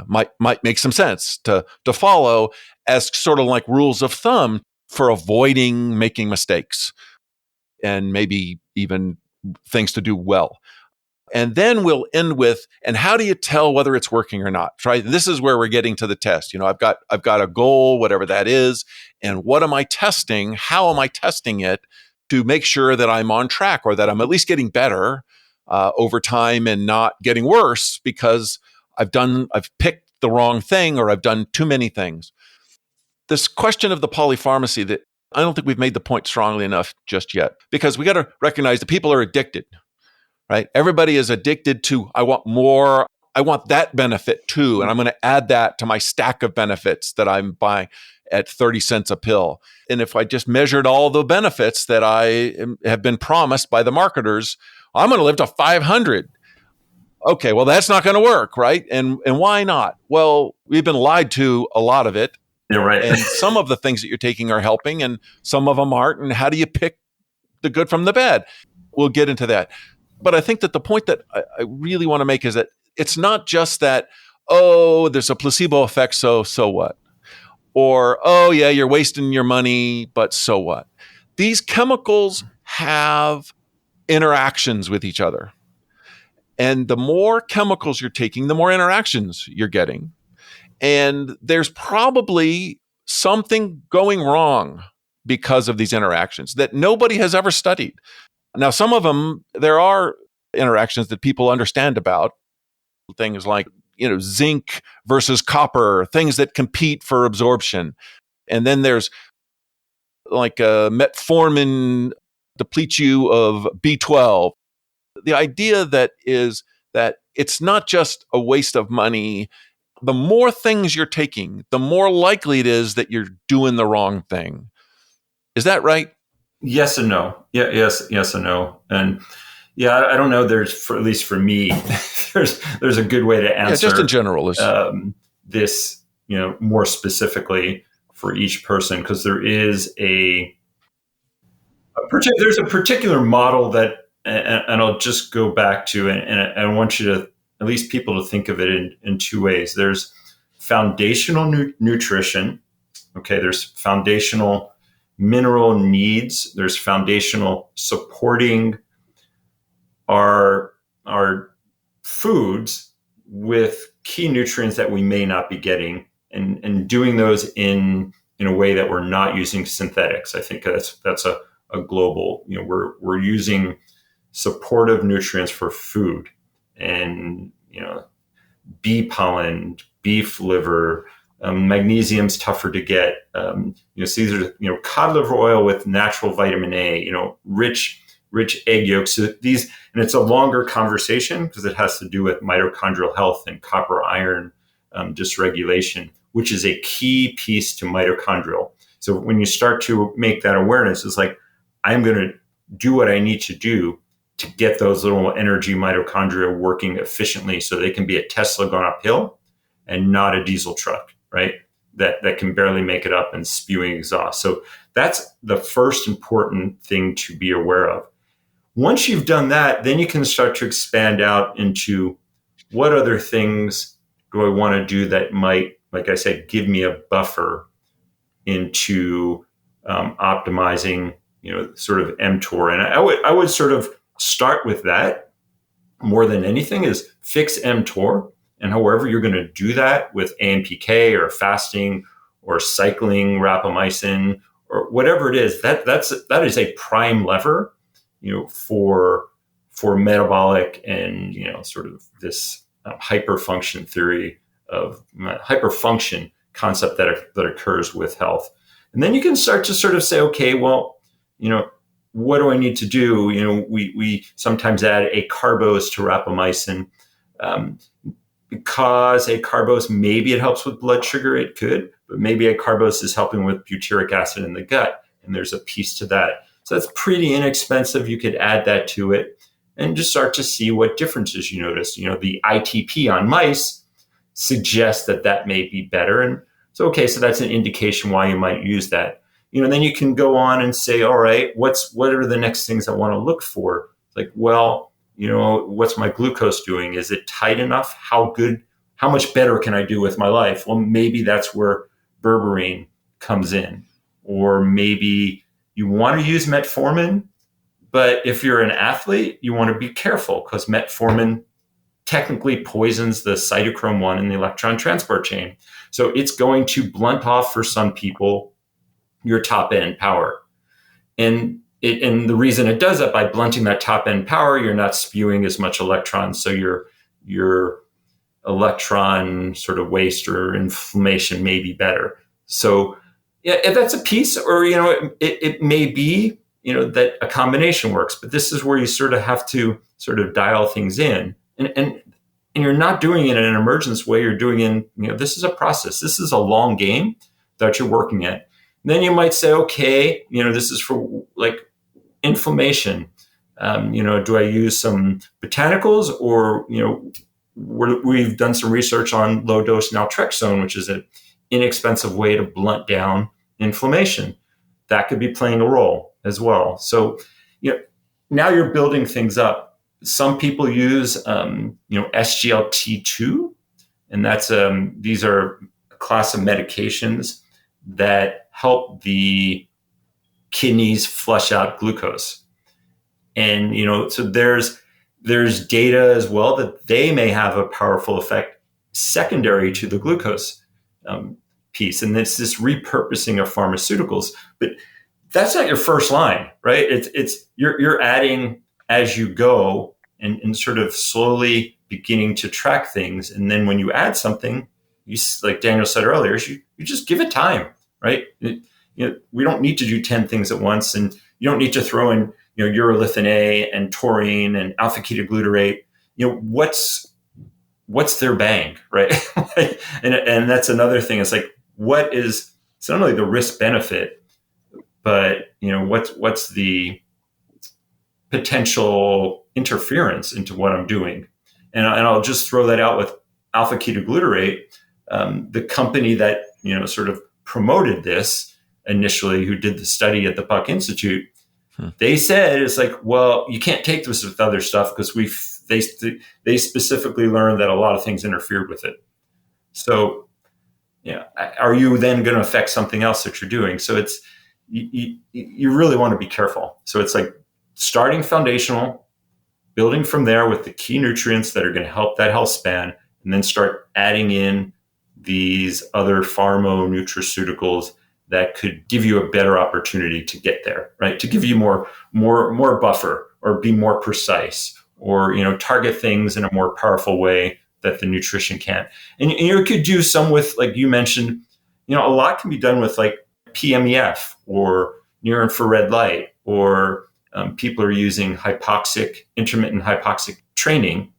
might make some sense to follow as sort of like rules of thumb for avoiding making mistakes and maybe even things to do well. And then we'll end with, and how do you tell whether it's working or not? Right? This is where we're getting to the test. I've got a goal, whatever that is, and what am I testing? How am I testing it to make sure that I'm on track, or that I'm at least getting better over time and not getting worse because I've picked the wrong thing, or I've done too many things. This question of the polypharmacy, that I don't think we've made the point strongly enough just yet, because we got to recognize that people are addicted. Right? Everybody is addicted to, I want more, I want that benefit too, and I'm going to add that to my stack of benefits that I'm buying at 30 cents a pill. And if I just measured all the benefits that I have been promised by the marketers, I'm going to live to 500. Okay, well, that's not going to work, right? And why not? Well, we've been lied to a lot of it. You're right. And some of the things that you're taking are helping, and some of them aren't. And how do you pick the good from the bad? We'll get into that. But I think that the point that I really want to make is that it's not just that, oh, there's a placebo effect, so what? Or, oh, yeah, you're wasting your money, but so what? These chemicals have interactions with each other. And the more chemicals you're taking, the more interactions you're getting. And there's probably something going wrong because of these interactions that nobody has ever studied. Now, some of them, there are interactions that people understand about, things like, zinc versus copper, things that compete for absorption. And then there's like metformin depletes you of B12. The idea that is that it's not just a waste of money. The more things you're taking, the more likely it is that you're doing the wrong thing. Is that right? Yes and no. Yeah, yes and no. And yeah, I don't know. At least for me, there's a good way to answer. Yeah, just in general, this, more specifically for each person, because there is there's a particular model that, and I'll just go back to, and I want you to, at least people to think of it in two ways. There's foundational nutrition. Okay, there's foundational mineral needs. There's foundational supporting our foods with key nutrients that we may not be getting, and doing those in a way that we're not using synthetics. I think that's a global, we're using supportive nutrients for food, and bee pollen, beef liver, magnesium's tougher to get. So these are cod liver oil with natural vitamin A. Rich egg yolks. So these, and it's a longer conversation because it has to do with mitochondrial health and copper iron dysregulation, which is a key piece to mitochondrial. So when you start to make that awareness, it's like, I'm going to do what I need to do to get those little energy mitochondria working efficiently so they can be a Tesla going uphill and not a diesel truck, right? That can barely make it up and spewing exhaust. So that's the first important thing to be aware of. Once you've done that, then you can start to expand out into what other things do I want to do that might, like I said, give me a buffer into optimizing, sort of mTOR. And I would sort of start with that more than anything, is fix mTOR. And however you're going to do that with AMPK or fasting or cycling rapamycin or whatever it is, that is a prime lever, for metabolic and, sort of this hyperfunction theory of hyperfunction concept that occurs with health. And then you can start to sort of say, okay, well, what do I need to do? We sometimes add a carbose to rapamycin, because a carbose, maybe it helps with blood sugar. It could, but maybe a carbose is helping with butyric acid in the gut. And there's a piece to that. So that's pretty inexpensive. You could add that to it and just start to see what differences you notice. The ITP on mice suggests that may be better. And so, okay, so that's an indication why you might use that. Then you can go on and say, all right, what are the next things I want to look for? Like, well, what's my glucose doing? Is it tight enough? How much better can I do with my life? Well, maybe that's where berberine comes in. Or maybe you want to use metformin, but if you're an athlete, you want to be careful because metformin technically poisons the cytochrome 1 in the electron transport chain. So it's going to blunt off, for some people, your top end power. And the reason it does that, by blunting that top end power, you're not spewing as much electrons. So your electron sort of waste or inflammation may be better. So yeah, if that's a piece, or, it may be, that a combination works, but this is where you sort of have to sort of dial things in, and you're not doing it in an emergence way. You're doing this is a process. This is a long game that you're working at. And then you might say, okay, this is for like inflammation. Do I use some botanicals, or, we've done some research on low dose naltrexone, which is an inexpensive way to blunt down inflammation. That could be playing a role as well. So, now you're building things up. Some people use, SGLT2, and that's these are a class of medications that help the kidneys flush out glucose. And, so there's data as well that they may have a powerful effect secondary to the glucose piece. And it's this repurposing of pharmaceuticals, but that's not your first line, right? It's you're adding as you go and sort of slowly beginning to track things. And then when you add something, like Daniel said earlier, you just give it time, right? We don't need to do 10 things at once, and you don't need to throw in, urolithin A and taurine and alpha ketoglutarate. What's their bang, right? and that's another thing. It's like, it's not only the risk benefit, but what's the potential interference into what I'm doing? And I'll just throw that out with alpha ketoglutarate. The company that sort of promoted this initially, who did the study at the Buck Institute, they said it's like, well, you can't take this with other stuff because they specifically learned that a lot of things interfered with it. So, are you then going to affect something else that you're doing? So it's you really want to be careful. So it's like starting foundational, building from there with the key nutrients that are going to help that health span, and then start adding in these other nutraceuticals that could give you a better opportunity to get there, right? To give you more buffer, or be more precise, or target things in a more powerful way that the nutrition can't. And you could do some with, like you mentioned, a lot can be done with like PMEF or near infrared light, or people are using intermittent hypoxic training,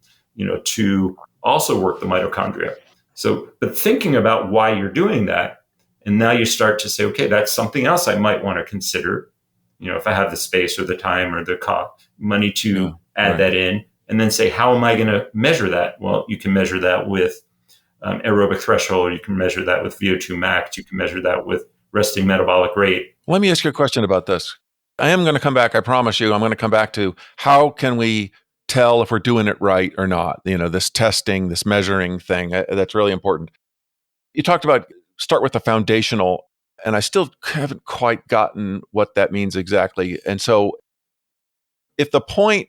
to also work the mitochondria. So, but thinking about why you're doing that, and now you start to say, okay, that's something else I might want to consider, if I have the space or the time or the money to add that in, and then say, how am I going to measure that? Well, you can measure that with aerobic threshold. You can measure that with VO2 max. You can measure that with resting metabolic rate. Let me ask you a question about this. I am going to come back. I promise you, I'm going to come back to how can we tell if we're doing it right or not? This testing, this measuring thing, that's really important. You talked about start with the foundational, and I still haven't quite gotten what that means exactly. And so if the point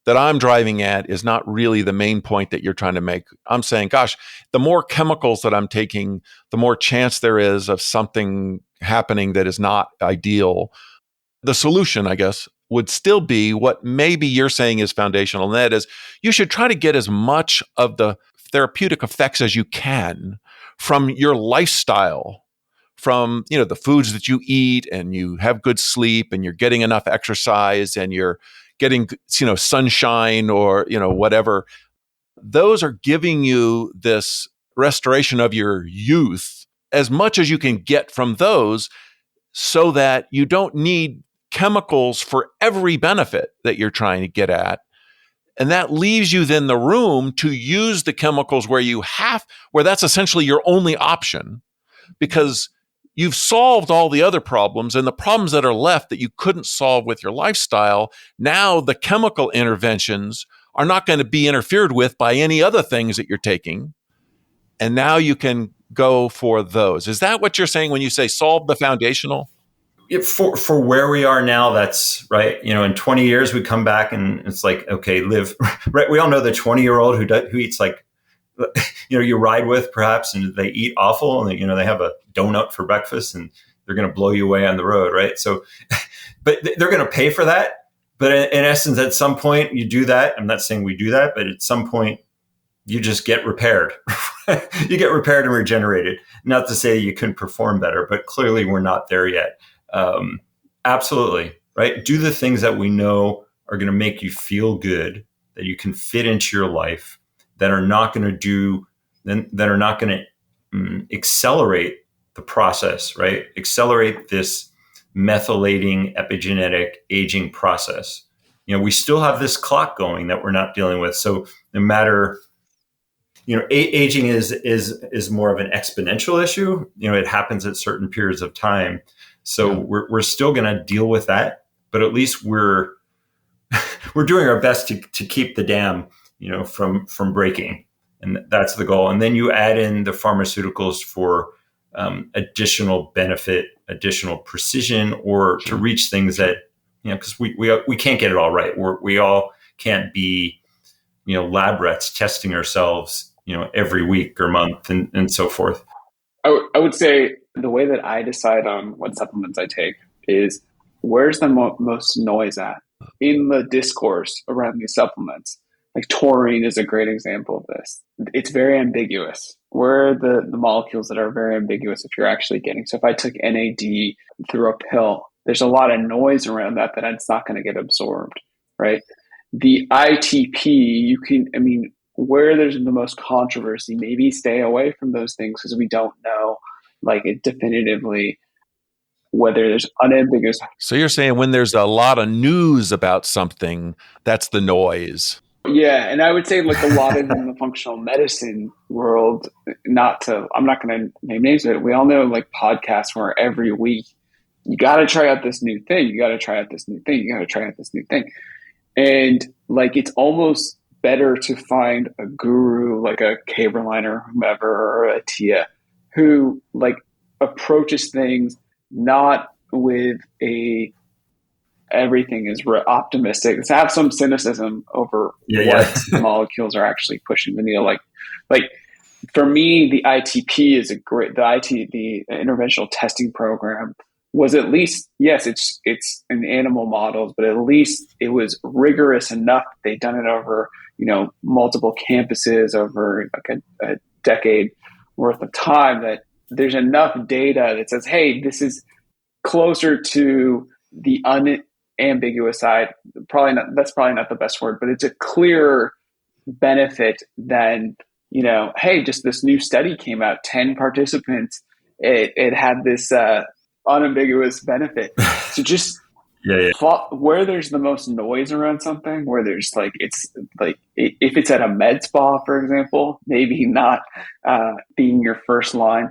that I'm driving at is not really the main point that you're trying to make, I'm saying, gosh, the more chemicals that I'm taking, the more chance there is of something happening that is not ideal. The solution, I guess, would still be what maybe you're saying is foundational, and that is you should try to get as much of the therapeutic effects as you can from your lifestyle, from the foods that you eat, and you have good sleep, and you're getting enough exercise, and you're getting sunshine, or whatever. Those are giving you this restoration of your youth, as much as you can get from those, so that you don't need chemicals for every benefit that you're trying to get at. And that leaves you then the room to use the chemicals where that's essentially your only option, because you've solved all the other problems, and the problems that are left that you couldn't solve with your lifestyle, now the chemical interventions are not going to be interfered with by any other things that you're taking. And now you can go for those. Is that what you're saying when you say solve the foundational? For where we are now, that's right. In 20 years, we come back and it's like, okay, live. Right. We all know the 20-year-old who eats like, you ride with perhaps, and they eat awful, and they have a donut for breakfast, and they're going to blow you away on the road. Right. So, but they're going to pay for that. But in essence, at some point you do that. I'm not saying we do that, but at some point you just get repaired. You get repaired and regenerated. Not to say you couldn't perform better, but clearly we're not there yet. Absolutely. Right. Do the things that we know are going to make you feel good, that you can fit into your life, that are not going to accelerate the process, right? Accelerate this methylating epigenetic aging process. We still have this clock going that we're not dealing with. So no matter, aging is more of an exponential issue. It happens at certain periods of time. So we're still going to deal with that, but at least we're doing our best to keep the dam, from breaking, and that's the goal. And then you add in the pharmaceuticals for additional benefit, additional precision, or to reach things that because we can't get it all right. We all can't be, lab rats testing ourselves, every week or month and so forth. I would say the way that I decide on what supplements I take is where's the most noise at in the discourse around these supplements. Like taurine is a great example of this. It's very ambiguous. Where are the molecules that are very ambiguous if you're actually getting? So if I took NAD through a pill, there's a lot of noise around that it's not going to get absorbed, right? The ITP, where there's the most controversy, maybe stay away from those things because we don't know it definitively whether there's unambiguous. So you're saying when there's a lot of news about something, that's the noise. Yeah, and I would say a lot of in the functional medicine world, I'm not going to name names of it. We all know podcasts where every week you got to try out this new thing. You got to try out this new thing. You got to try out this new thing. And it's almost better to find a guru like a Caberline or whomever or a Tia who approaches things not with everything is optimistic. Let's have some cynicism over what molecules are actually pushing the needle. Like for me, the ITP is the interventional testing program was at least, yes, it's in animal models, but at least it was rigorous enough. They'd done it over, multiple campuses over a decade worth of time that there's enough data that says, hey, this is closer to the unambiguous side. That's probably not the best word, but it's a clearer benefit than, hey, just this new study came out, 10 participants, it had this unambiguous benefit. So just where there's the most noise around something, where there's if it's at a med spa, for example, maybe not being your first line,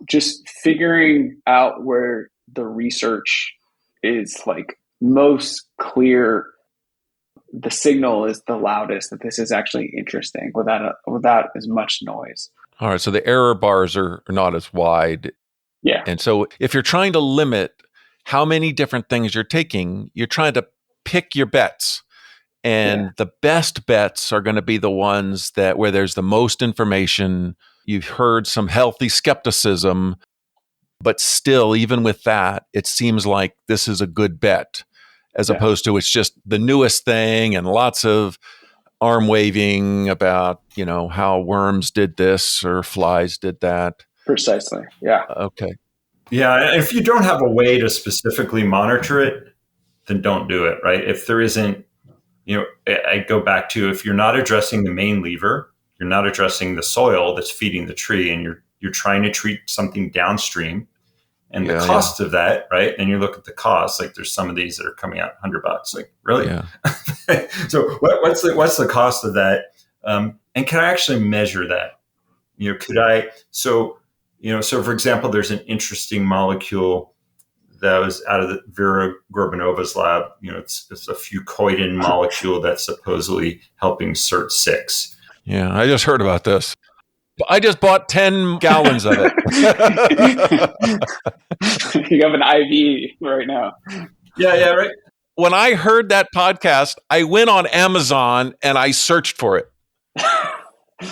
just figuring out where the research is most clear, the signal is the loudest that this is actually interesting without as much noise. All right, so the error bars are not as wide. Yeah. And so if you're trying to limit how many different things you're taking, you're trying to pick your bets. And the best bets are going to be the ones where there's the most information. You've heard some healthy skepticism, but still, even with that, it seems like this is a good bet, as opposed to it's just the newest thing and lots of arm waving about, how worms did this or flies did that. Precisely. Yeah. Okay. Yeah. If you don't have a way to specifically monitor it, then don't do it, right? If there isn't, I go back to, if you're not addressing the main lever, you're not addressing the soil that's feeding the tree, and you're trying to treat something downstream, and the cost of that, right? And you look at the cost, there's some of these that are coming out $100. Really? Yeah. So what's the cost of that? And can I actually measure that? So for example, there's an interesting molecule that was out of Vera Gorbanova's lab. It's a fucoidin molecule that's supposedly helping SIRT6. Yeah, I just heard about this. I just bought 10 gallons of it. You have an IV right now. Yeah, right. When I heard that podcast, I went on Amazon and I searched for it.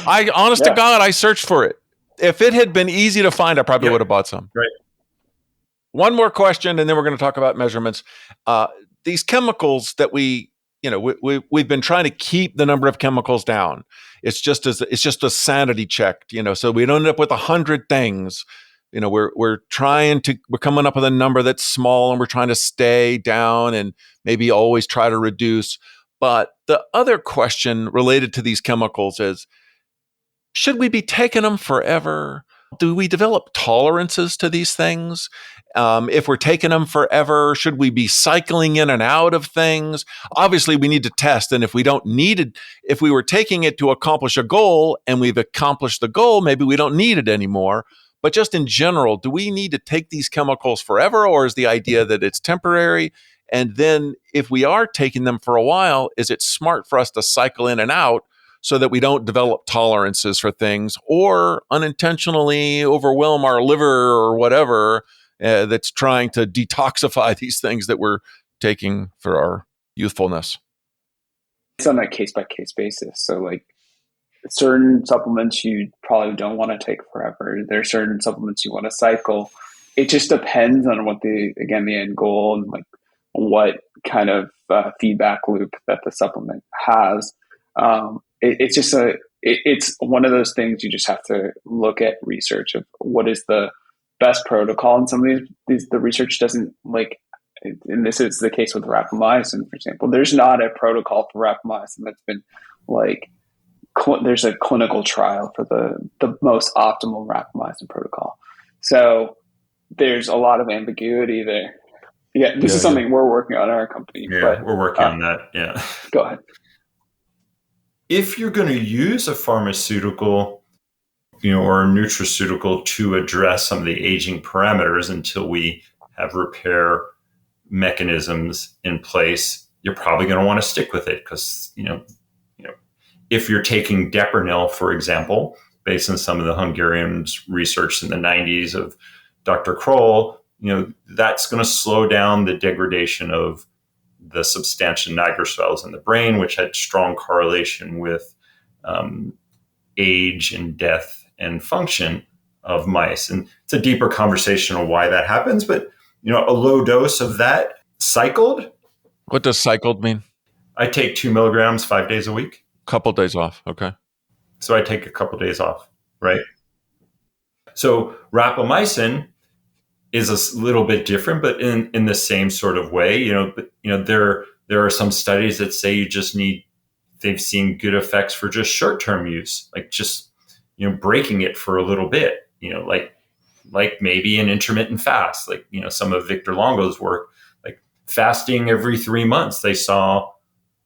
Honest to God, I searched for it. If it had been easy to find, I probably would have bought some. Right. One more question, and then we're going to talk about measurements. These chemicals that we've been trying to keep the number of chemicals down. It's just a sanity check, so we don't end up with 100 things. We're coming up with a number that's small, and we're trying to stay down and maybe always try to reduce. But the other question related to these chemicals is, should we be taking them forever? Do we develop tolerances to these things? If we're taking them forever, should we be cycling in and out of things? Obviously, we need to test. And if we were taking it to accomplish a goal and we've accomplished the goal, maybe we don't need it anymore. But just in general, do we need to take these chemicals forever, or is the idea that it's temporary? And then if we are taking them for a while, is it smart for us to cycle in and out so that we don't develop tolerances for things or unintentionally overwhelm our liver or whatever that's trying to detoxify these things that we're taking for our youthfulness? It's on a case by case basis. So like certain supplements you probably don't want to take forever. There are certain supplements you want to cycle. It just depends on what the end goal and like what kind of feedback loop that the supplement has. It's one of those things you just have to look at research of what is the best protocol. And some of these the research doesn't like, and this is the case with rapamycin, for example. There's not a protocol for rapamycin that's been like, there's a clinical trial for the most optimal rapamycin protocol. So there's a lot of ambiguity there. Yeah, this is something we're working on in our company. Yeah, but, we're working on that. Yeah. Go ahead. If you're going to use a pharmaceutical, or a nutraceutical to address some of the aging parameters until we have repair mechanisms in place, you're probably going to want to stick with it because, if you're taking Deprinyl, for example, based on some of the Hungarian research in the 90s of Dr. Kroll, that's going to slow down the degradation of the substantia nigra cells in the brain, which had strong correlation with age and death and function of mice. And it's a deeper conversation on why that happens, but a low dose of that cycled. What does cycled mean? I take 2 milligrams 5 days a week. Couple days off. Okay. So I take a couple days off, right? So rapamycin is a little bit different, but in the same sort of way, there are some studies that say they've seen good effects for just short-term use, like just, breaking it for a little bit, like maybe an intermittent fast, like, some of Victor Longo's work, like fasting every 3 months, they saw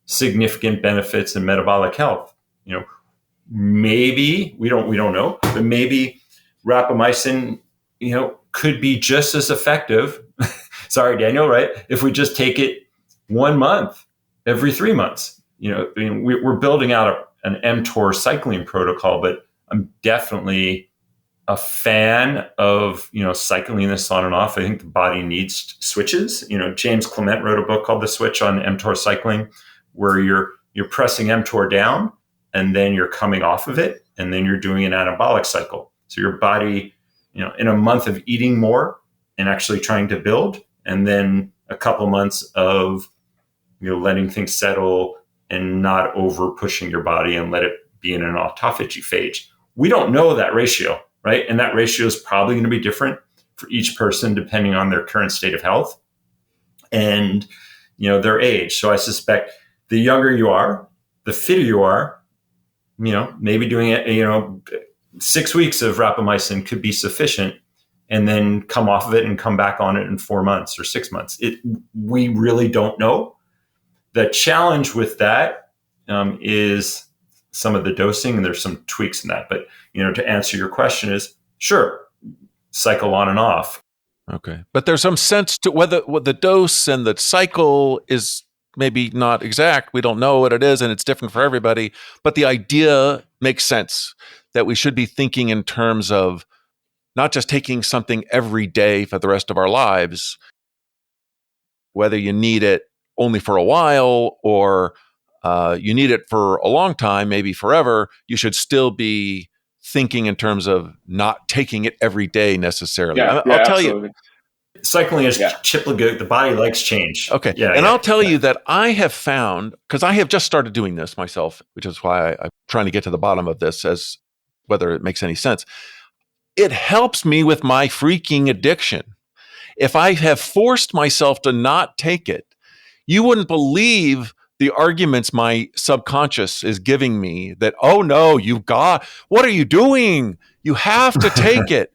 significant benefits in metabolic health. Maybe we don't know, but maybe rapamycin, could be just as effective. Sorry, Daniel, right? If we just take it 1 month every 3 months, we're building out an mTOR cycling protocol, but I'm definitely a fan of, cycling this on and off. I think the body needs switches. James Clement wrote a book called The Switch on mTOR cycling, where you're pressing mTOR down and then you're coming off of it and then you're doing an anabolic cycle. So your body, in a month of eating more and actually trying to build, and then a couple months of, letting things settle and not over pushing your body and let it be in an autophagy phase. We don't know that ratio, right? And that ratio is probably going to be different for each person depending on their current state of health and, their age. So I suspect the younger you are, the fitter you are, maybe doing it, 6 weeks of rapamycin could be sufficient, and then come off of it and come back on it in 4 months or 6 months. We really don't know. The challenge with that is some of the dosing, and there's some tweaks in that. But, to answer your question is, sure, cycle on and off. Okay. But there's some sense to whether what the dose and the cycle is maybe not exact. We don't know what it is, and it's different for everybody. But the idea makes sense that we should be thinking in terms of not just taking something every day for the rest of our lives, whether you need it only for a while or you need it for a long time, maybe forever. You should still be thinking in terms of not taking it every day necessarily. I'll tell absolutely. you. Cycling is chiplagook. The body likes change. Okay. I'll tell you that I have found, because I have just started doing this myself, which is why I'm trying to get to the bottom of this as whether it makes any sense. It helps me with my freaking addiction. If I have forced myself to not take it, you wouldn't believe the arguments my subconscious is giving me that, oh no, what are you doing? You have to take it.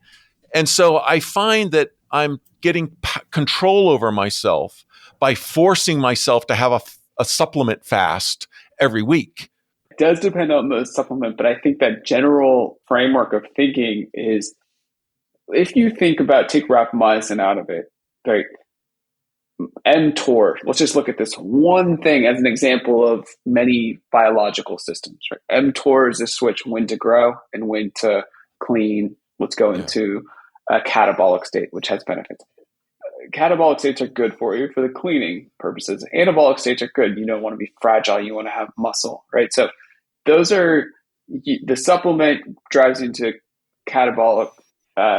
And so I find that I'm getting control over myself by forcing myself to have a supplement fast every week. It does depend on the supplement, but I think that general framework of thinking is, if you think about, take rapamycin out of it, right? mTOR, let's just look at this one thing as an example of many biological systems, right? mTOR is a switch when to grow and when to clean. Let's go into a catabolic state, which has benefits. catabolic states are good for you for the cleaning purposes. Anabolic states are good. You don't want to be fragile. You want to have muscle, right? So those are the supplement drives into catabolic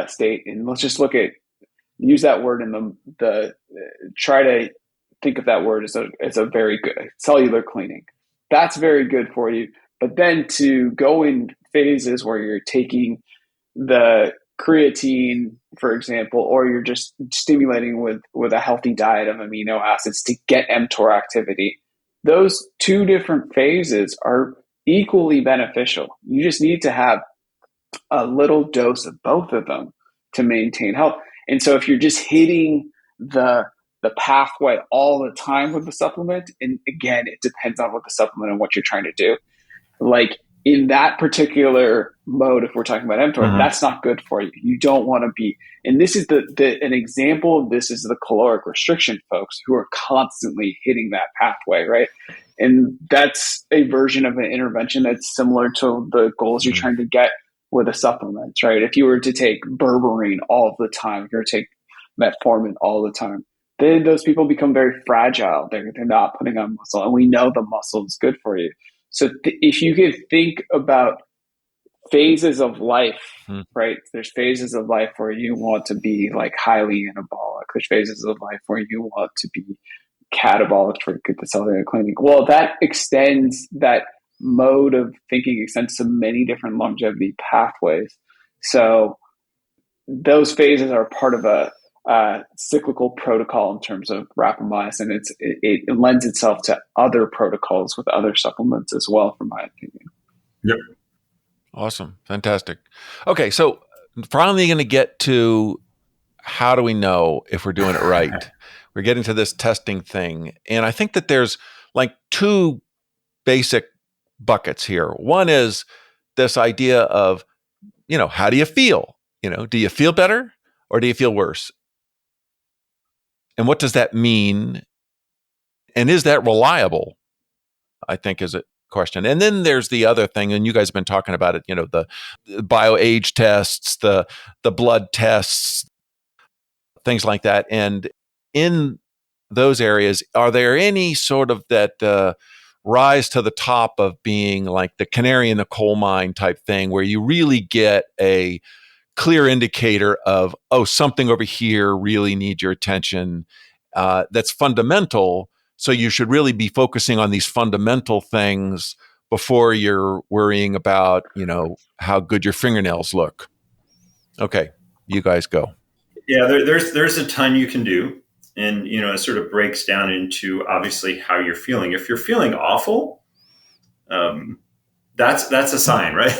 state. And let's just use that word in the try to think of that word as a very good cellular cleaning. That's very good for you. But then to go in phases where you're taking the creatine, for example, or you're just stimulating with a healthy diet of amino acids to get mTOR activity, those two different phases are equally beneficial. You just need to have a little dose of both of them to maintain health. And so if you're just hitting the pathway all the time with the supplement, and again, it depends on what the supplement and what you're trying to do. Like in that particular mode, if we're talking about mTOR, that's not good for you. You don't want to be, and this is an example of this is the caloric restriction folks who are constantly hitting that pathway, right? And that's a version of an intervention that's similar to the goals you're trying to get with a supplement, right? If you were to take berberine all the time, if you were to take metformin all the time, then those people become very fragile. They're not putting on muscle, and we know the muscle is good for you. So if you could think about phases of life, right? There's phases of life where you want to be like highly anabolic. There's phases of life where you want to be catabolic for the cellular cleaning. Well, that mode of thinking extends to many different longevity pathways. So those phases are part of a cyclical protocol in terms of rapamycin. It lends itself to other protocols with other supplements as well, from my opinion. Yep. Awesome. Fantastic. Okay. So finally going to get to how do we know if we're doing it right? We're getting to this testing thing. And I think that there's like two basic buckets here. One is this idea of, how do you feel? Do you feel better or do you feel worse? And what does that mean? And is that reliable? I think is a question. And then there's the other thing, and you guys have been talking about it, the bioage tests, the blood tests, things like that. And in those areas, are there any sort of that rise to the top of being like the canary in the coal mine type thing where you really get a clear indicator of, something over here really needs your attention that's fundamental. So you should really be focusing on these fundamental things before you're worrying about, how good your fingernails look. Okay, you guys go. Yeah, there's a ton you can do. And, it sort of breaks down into obviously how you're feeling. If you're feeling awful, that's a sign, right?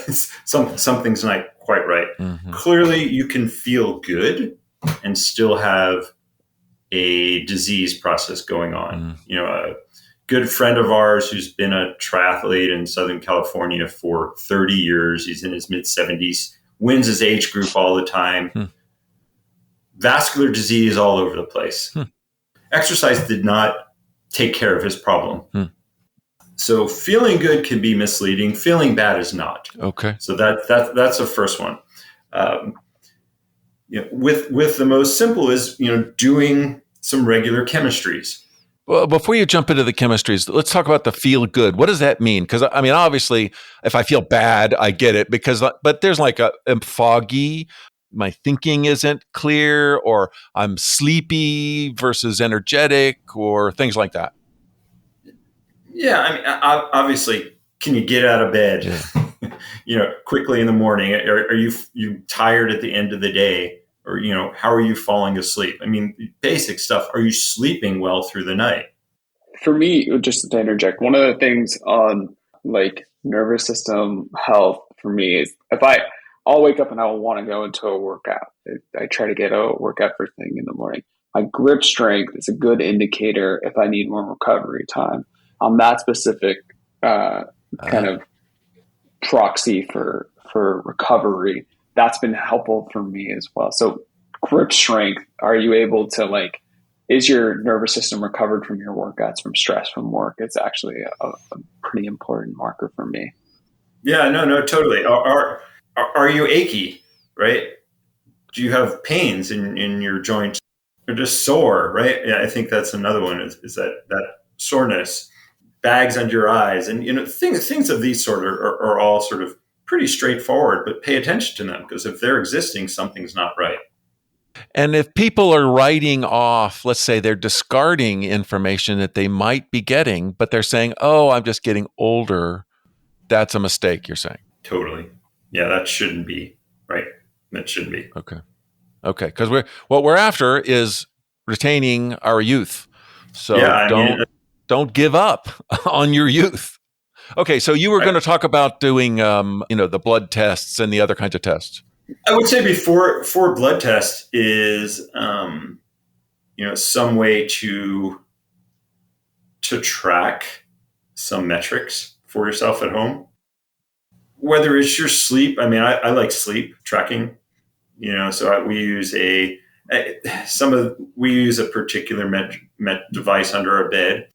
Something's not quite right. Clearly, you can feel good and still have a disease process going on. A good friend of ours who's been a triathlete in Southern California for 30 years, he's in his mid-70s, wins his age group all the time. Vascular disease all over the place. Exercise did not take care of his problem. So feeling good can be misleading. Feeling bad is not. Okay. So that's the first one. With the most simple is, doing some regular chemistries. Well, before you jump into the chemistries, let's talk about the feel good. What does that mean? Because obviously, if I feel bad, I get it. But there's like I'm foggy. My thinking isn't clear, or I'm sleepy versus energetic, or things like that. Yeah, obviously, can you get out of bed, quickly in the morning? Are you tired at the end of the day, or how are you falling asleep? Basic stuff. Are you sleeping well through the night? For me, just to interject, one of the things on like nervous system health for me is I'll wake up and I will want to go into a workout. I try to get a workout first thing in the morning. My grip strength is a good indicator if I need more recovery time. On that specific kind of proxy for recovery, that's been helpful for me as well. So grip strength, are you able to is your nervous system recovered from your workouts, from stress, from work? It's actually a pretty important marker for me. Yeah, no, totally. Are you achy, right? Do you have pains in your joints? Or just sore, right? Yeah, I think that's another one is that soreness, bags under your eyes, and things of these sort are all sort of pretty straightforward. But pay attention to them, because if they're existing, something's not right. And if people are writing off, let's say they're discarding information that they might be getting, but they're saying, "Oh, I'm just getting older," that's a mistake, you're saying. Totally. Yeah, that shouldn't be right. That shouldn't be. Okay, because what we're after is retaining our youth. So Yeah, I mean, don't give up on your youth. Okay, so you were going to talk about doing the blood tests and the other kinds of tests. I would say before blood test is some way to track some metrics for yourself at home. Whether it's your sleep, I mean, I like sleep tracking. So we use a particular device under our bed,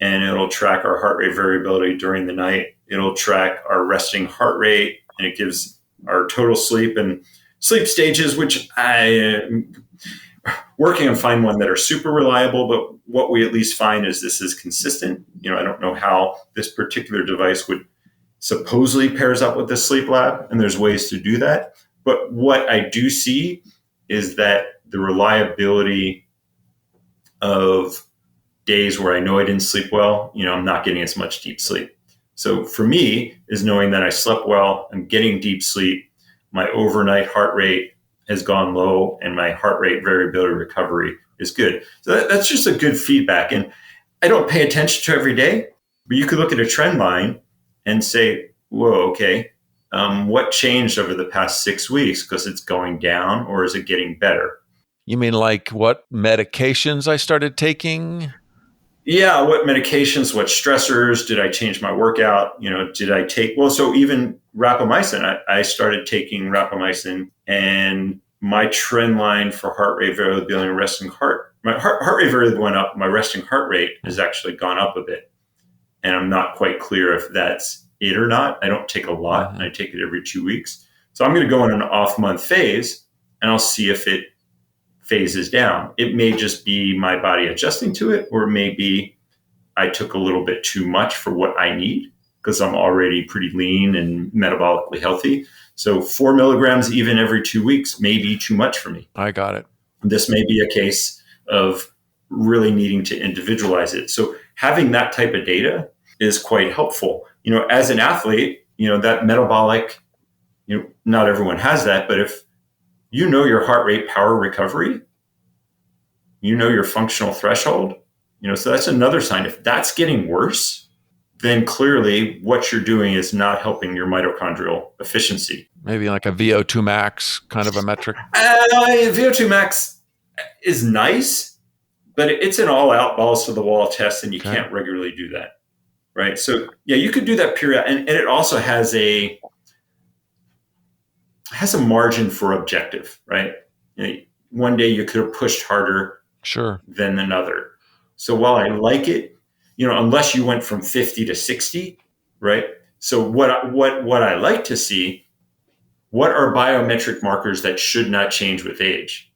and it'll track our heart rate variability during the night. It'll track our resting heart rate, and it gives our total sleep and sleep stages, which I am working on find one that are super reliable. But what we at least find is this is consistent. I don't know how this particular device would supposedly pairs up with the sleep lab, and there's ways to do that. But what I do see is that the reliability of days where I know I didn't sleep well, I'm not getting as much deep sleep. So for me is knowing that I slept well, I'm getting deep sleep, my overnight heart rate has gone low, and my heart rate variability recovery is good. So that's just a good feedback. And I don't pay attention to every day, but you could look at a trend line and say, whoa, okay, what changed over the past 6 weeks? Because it's going down, or is it getting better? You mean like what medications I started taking? Yeah, what medications, what stressors, did I change my workout? Did I take, so even Rapamycin, I started taking Rapamycin, and my trend line for heart rate variability and resting my heart rate variability went up. My resting heart rate has actually gone up a bit. And I'm not quite clear if that's it or not. I don't take a lot, and I take it every 2 weeks. So I'm going to go in an off month phase, and I'll see if it phases down. It may just be my body adjusting to it, or maybe I took a little bit too much for what I need, because I'm already pretty lean and metabolically healthy. So 4 milligrams even every 2 weeks may be too much for me. I got it. This may be a case of really needing to individualize it. So having that type of data is quite helpful. As an athlete, that metabolic, not everyone has that, but if your heart rate power recovery, your functional threshold, so that's another sign. If that's getting worse, then clearly what you're doing is not helping your mitochondrial efficiency. Maybe like a VO2 max kind of a metric. VO2 max is nice, but it's an all-out balls to the wall test, and you can't regularly do that, right? So yeah, you could do that period, and it also has a margin for objective, right? One day you could have pushed harder than another. So while I like it, unless you went from 50 to 60, right? So what I like to see, what are biometric markers that should not change with age?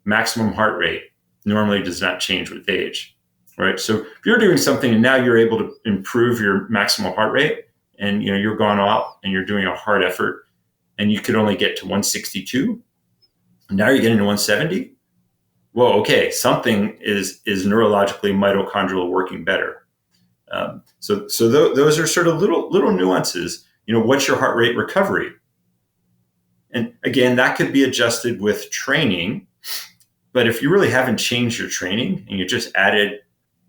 Maximum heart rate normally does not change with age, right? So if you're doing something and now you're able to improve your maximal heart rate, and you're gone out and you're doing a hard effort, and you could only get to 162, now you're getting to 170. Well, okay, something is neurologically mitochondrial working better. So those are sort of little nuances. What's your heart rate recovery? And again, that could be adjusted with training. But if you really haven't changed your training and you just added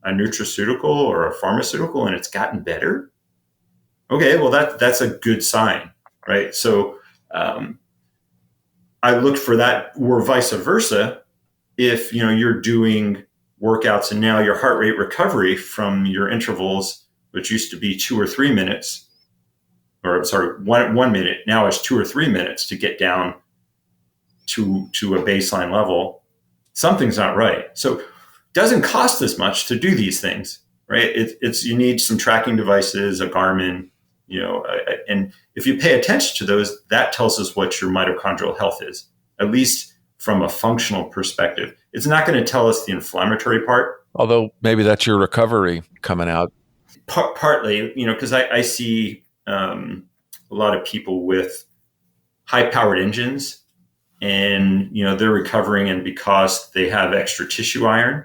a nutraceutical or a pharmaceutical and it's gotten better, okay, well that's a good sign, right? So I looked for that, or vice versa. If you're doing workouts and now your heart rate recovery from your intervals, which used to be 2 or 3 minutes, or sorry, 1 minute, now it's 2 or 3 minutes to get down to a baseline level, something's not right. So it doesn't cost as much to do these things, right? It's you need some tracking devices, a Garmin, and if you pay attention to those, that tells us what your mitochondrial health is, at least from a functional perspective. It's not going to tell us the inflammatory part. Although maybe that's your recovery coming out. Partly, because I see a lot of people with high-powered engines, and they're recovering, and because they have extra tissue iron,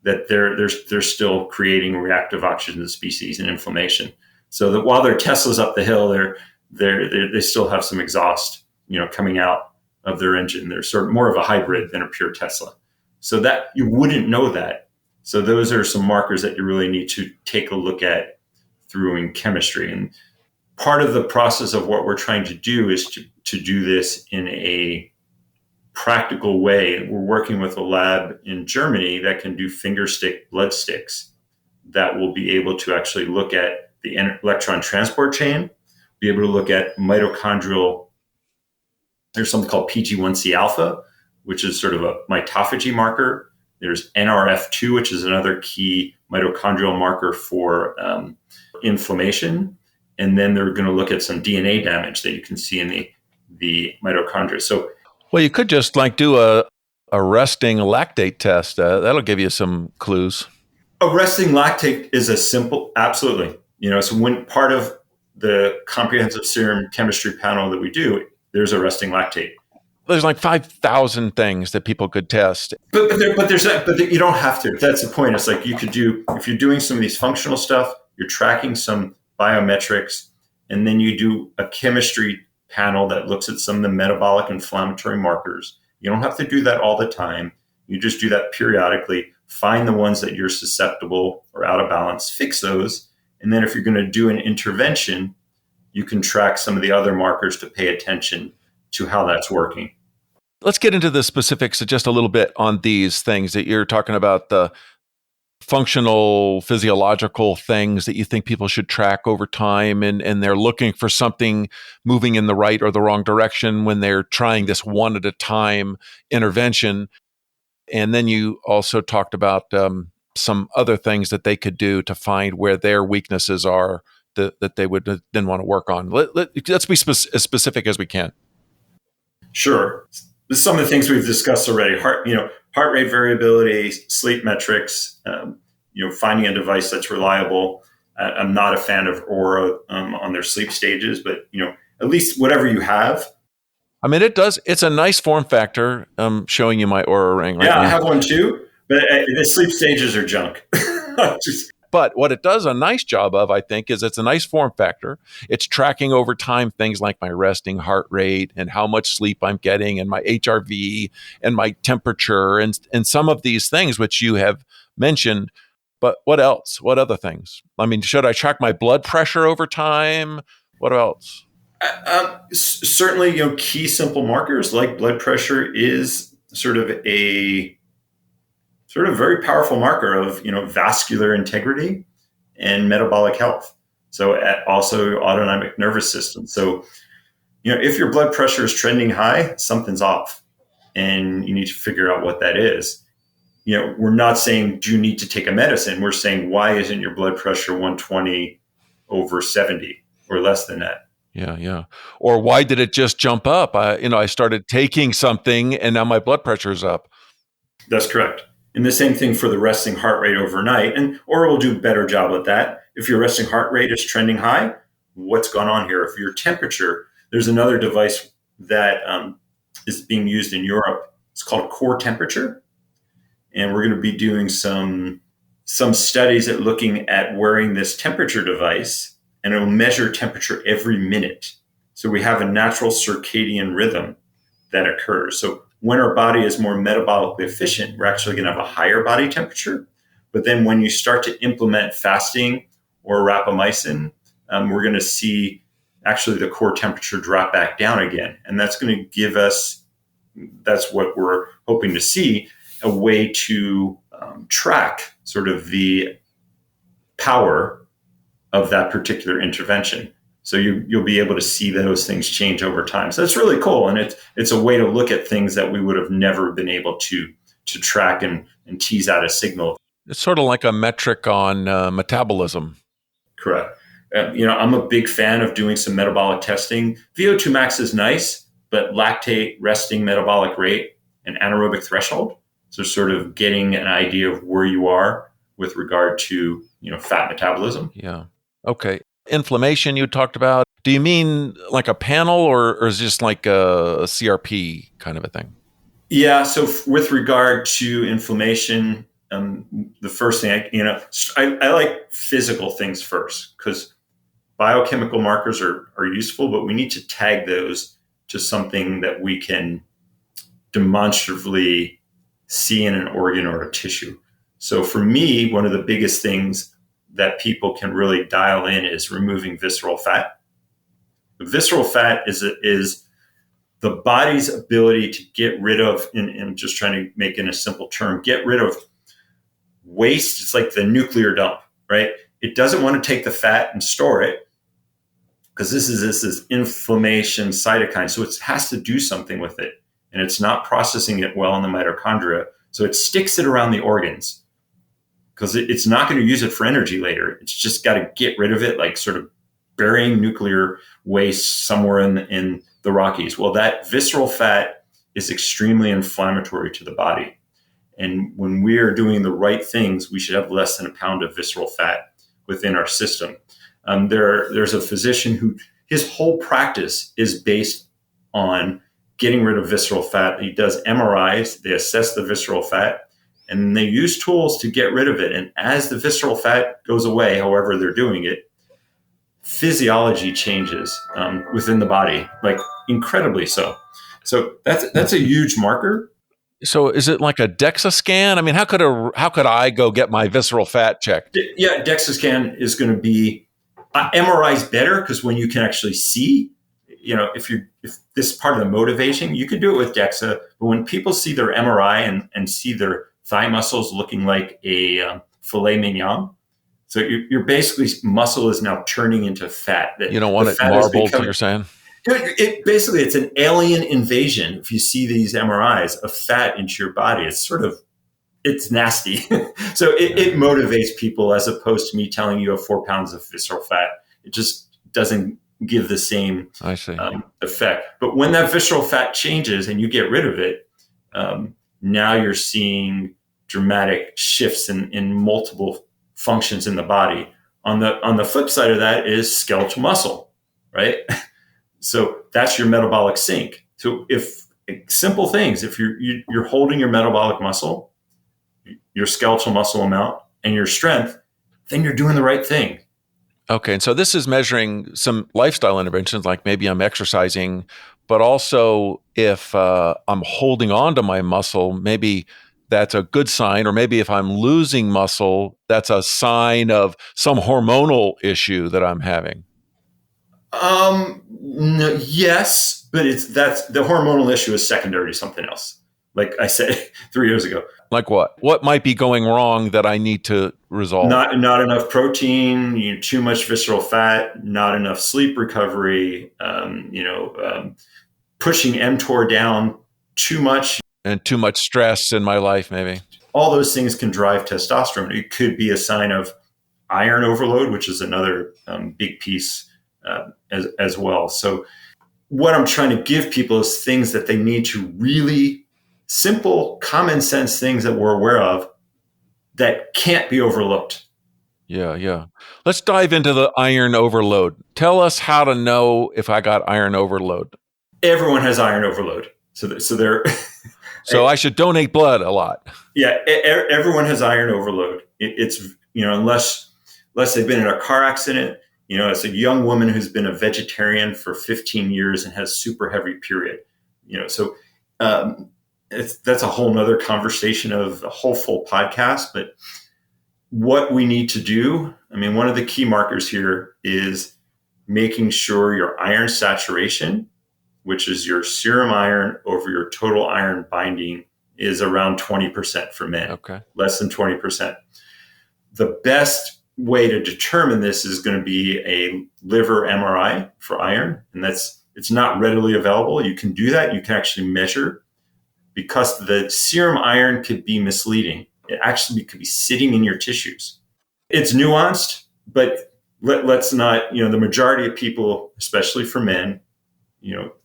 that they're still creating reactive oxygen species and inflammation. So that while their Tesla's up the hill, they still have some exhaust, coming out of their engine. They're sort of more of a hybrid than a pure Tesla. So that you wouldn't know that. So those are some markers that you really need to take a look at through in chemistry. And part of the process of what we're trying to do is to do this in a practical way. We're working with a lab in Germany that can do finger stick blood sticks that will be able to actually look at the electron transport chain, be able to look at mitochondrial. There's something called PG1C alpha, which is sort of a autophagy marker. There's NRF2, which is another key mitochondrial marker for inflammation. And then they're going to look at some DNA damage that you can see in the mitochondria. So, well, you could just do a resting lactate test. That'll give you some clues. A resting lactate is a simple, absolutely. So when part of the comprehensive serum chemistry panel that we do, there's a resting lactate. There's 5,000 things that people could test. But you don't have to. That's the point. It's you could do, if you're doing some of these functional stuff, you're tracking some biometrics, and then you do a chemistry panel that looks at some of the metabolic inflammatory markers. You don't have to do that all the time. You just do that periodically, find the ones that you're susceptible or out of balance, fix those. And then if you're going to do an intervention, you can track some of the other markers to pay attention to how that's working. Let's get into the specifics just a little bit on these things that you're talking about, the functional, physiological things that you think people should track over time, and they're looking for something moving in the right or the wrong direction when they're trying this one at a time intervention. And then you also talked about some other things that they could do to find where their weaknesses are that they would then want to work on. Let's be as specific as we can. Sure. Some of the things we've discussed already: heart rate variability, sleep metrics, finding a device that's reliable. I'm not a fan of Aura on their sleep stages, but at least whatever you have. I mean, it's a nice form factor. Showing you my Aura ring right now. I have one too, but the sleep stages are junk. But what it does a nice job of, I think, is it's a nice form factor. It's tracking over time things like my resting heart rate and how much sleep I'm getting and my HRV and my temperature and some of these things which you have mentioned. But what else? What other things? I mean, should I track my blood pressure over time? What else? Certainly, key simple markers like blood pressure is sort of a very powerful marker of, vascular integrity and metabolic health. So also autonomic nervous system. So, if your blood pressure is trending high, something's off and you need to figure out what that is. We're not saying, do you need to take a medicine? We're saying, why isn't your blood pressure 120 over 70 or less than that? Yeah. Or why did it just jump up? I started taking something and now my blood pressure is up. That's correct. And the same thing for the resting heart rate overnight. And Aura will do a better job at that. If your resting heart rate is trending high, what's going on here? If your temperature, there's another device that is being used in Europe. It's called core temperature. And we're going to be doing some studies at looking at wearing this temperature device, and it will measure temperature every minute. So we have a natural circadian rhythm that occurs. So when our body is more metabolically efficient, we're actually going to have a higher body temperature. But then when you start to implement fasting or rapamycin, we're going to see actually the core temperature drop back down again. And that's going to give us, that's what we're hoping to see, a way to track sort of the power of that particular intervention. So you'll be able to see those things change over time. So it's really cool. And it's a way to look at things that we would have never been able to track and tease out a signal. It's sort of like a metric on metabolism. Correct. I'm a big fan of doing some metabolic testing. VO2 max is nice, but lactate, resting metabolic rate, and anaerobic threshold. So sort of getting an idea of where you are with regard to, fat metabolism. Yeah. Okay. Inflammation you talked about. Do you mean like a panel or is it just like a CRP kind of a thing? Yeah. So with regard to inflammation, the first thing, I like physical things first because biochemical markers are useful, but we need to tag those to something that we can demonstratively see in an organ or a tissue. So for me, one of the biggest things that people can really dial in is removing visceral fat. Visceral fat is the body's ability to get rid of, and I'm just trying to make it in a simple term, get rid of waste. It's like the nuclear dump, right? It doesn't want to take the fat and store it because this is inflammation cytokine. So it has to do something with it. And it's not processing it well in the mitochondria. So it sticks it around the organs because it's not going to use it for energy later. It's just got to get rid of it, like sort of burying nuclear waste somewhere in the Rockies. Well, that visceral fat is extremely inflammatory to the body. And when we are doing the right things, we should have less than a pound of visceral fat within our system. There's a physician who his whole practice is based on getting rid of visceral fat. He does MRIs, they assess the visceral fat, and they use tools to get rid of it. And as the visceral fat goes away, however they're doing it, physiology changes within the body, like incredibly so. So that's a huge marker. So is it like a DEXA scan? I mean, how could I go get my visceral fat checked? Yeah, DEXA scan is going to be MRI is better because when you can actually see, if this is part of the motivation, you can do it with DEXA. But when people see their MRI and see their thigh muscles looking like a filet mignon, so you're basically muscle is now turning into fat. You don't want it marbled, you're saying? It's an alien invasion. If you see these MRIs of fat into your body, it's nasty. So it motivates people as opposed to me telling you have 4 pounds of visceral fat. It just doesn't give the same effect. But when that visceral fat changes and you get rid of it, now you're seeing dramatic shifts in multiple functions in the body. On the flip side of that is skeletal muscle, right? So that's your metabolic sink. So if simple things, if you're holding your metabolic muscle, your skeletal muscle amount, and your strength, then you're doing the right thing. Okay, and so this is measuring some lifestyle interventions, like maybe I'm exercising, but also if I'm holding on to my muscle, maybe that's a good sign, or maybe if I'm losing muscle, that's a sign of some hormonal issue that I'm having. No, yes, but that's the hormonal issue is secondary to something else. Like I said 3 years ago. Like what? What might be going wrong that I need to resolve? Not enough protein, too much visceral fat, not enough sleep recovery, pushing mTOR down too much. And too much stress in my life, maybe. All those things can drive testosterone. It could be a sign of iron overload, which is another big piece as well. So what I'm trying to give people is things that they need to really simple, common sense things that we're aware of that can't be overlooked. Yeah. Let's dive into the iron overload. Tell us how to know if I got iron overload. Everyone has iron overload. So I should donate blood a lot. Yeah, everyone has iron overload. It's unless they've been in a car accident. As a young woman who's been a vegetarian for 15 years and has super heavy period. So that's a whole nother conversation of a whole full podcast. But what we need to do, one of the key markers here is making sure your iron saturation, which is your serum iron over your total iron binding, is around 20% for men. Okay. Less than 20%. The best way to determine this is going to be a liver MRI for iron. And it's not readily available. You can do that. You can actually measure, because the serum iron could be misleading. It actually could be sitting in your tissues. It's nuanced, but let's not, the majority of people, especially for men,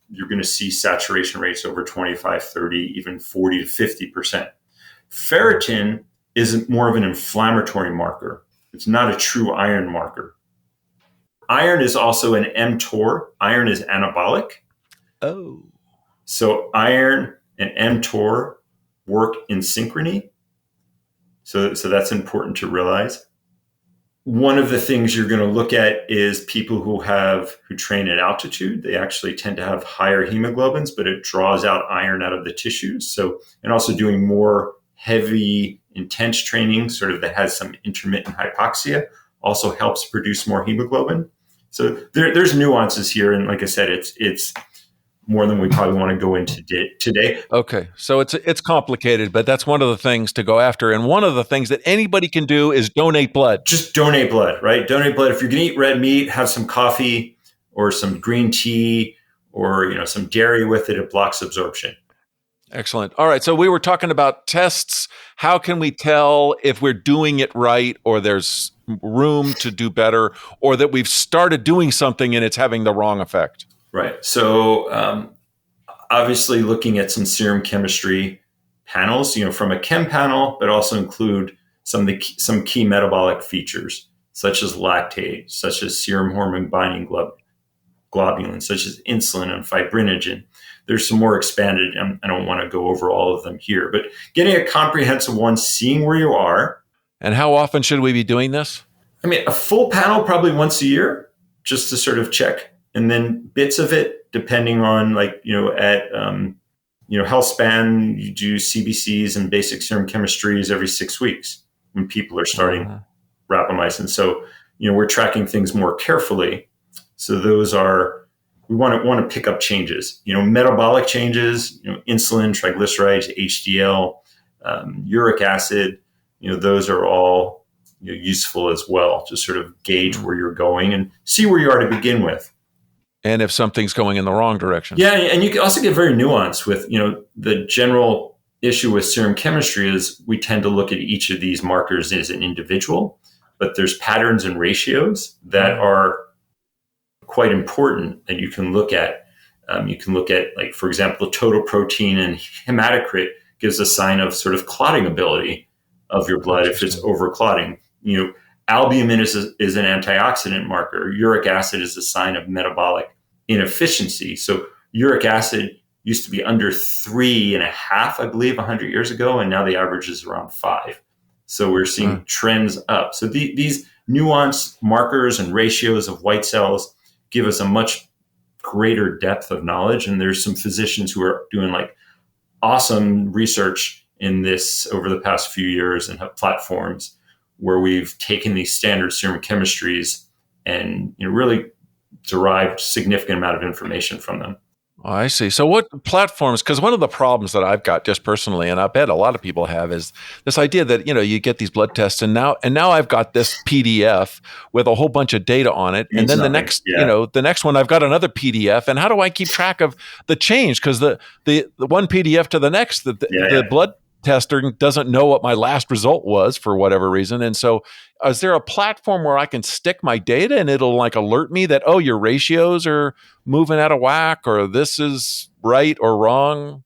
you're going to see saturation rates over 25, 30, even 40 to 50%. Ferritin is more of an inflammatory marker. It's not a true iron marker. Iron is also an mTOR. Iron is anabolic. Oh. So iron and mTOR work in synchrony. So that's important to realize. One of the things you're going to look at is people who train at altitude. They actually tend to have higher hemoglobins, but it draws out iron out of the tissues. So, and also doing more heavy, intense training, sort of that has some intermittent hypoxia, also helps produce more hemoglobin. So there's nuances here. And like I said, it's more than we probably want to go into today. Okay. So it's complicated, but that's one of the things to go after. And one of the things that anybody can do is donate blood. Just donate blood, right? Donate blood. If you're going to eat red meat, have some coffee or some green tea or, some dairy with it. It blocks absorption. Excellent. All right. So we were talking about tests. How can we tell if we're doing it right or there's room to do better or that we've started doing something and it's having the wrong effect? Right. So obviously looking at some serum chemistry panels, from a chem panel, but also include some key metabolic features, such as lactate, such as serum hormone binding globulin, such as insulin and fibrinogen. There's some more expanded. I don't want to go over all of them here, but getting a comprehensive one, seeing where you are. And how often should we be doing this? I mean, a full panel probably once a year, just to sort of check. And then bits of it, depending on at Healthspan, you do CBCs and basic serum chemistries every 6 weeks when people are starting rapamycin. So, we're tracking things more carefully. So those are, we want to pick up changes, metabolic changes, insulin, triglycerides, HDL, uric acid, those are all useful as well to sort of gauge where you're going and see where you are to begin with. And if something's going in the wrong direction. Yeah, and you can also get very nuanced with, the general issue with serum chemistry is we tend to look at each of these markers as an individual, but there's patterns and ratios that are quite important that you can look at. You can look at, like, for example, the total protein and hematocrit gives a sign of sort of clotting ability of your blood if it's over clotting. Albumin is an antioxidant marker. Uric acid is a sign of metabolic inefficiency. So uric acid used to be under 3.5, I believe, 100 years ago, and now the average is around 5. So we're seeing trends up. So these nuanced markers and ratios of white cells give us a much greater depth of knowledge. And there's some physicians who are doing awesome research in this over the past few years and have platforms where we've taken these standard serum chemistries and really derived significant amount of information from them. Oh, I see. So what platforms, because one of the problems that I've got just personally, and I bet a lot of people have, is this idea that, you get these blood tests and now I've got this PDF with a whole bunch of data on it. And then the next one, I've got another PDF. And how do I keep track of the change? Because the one PDF to the next, the blood tester doesn't know what my last result was for whatever reason. And so is there a platform where I can stick my data and it'll alert me that, oh, your ratios are moving out of whack or this is right or wrong?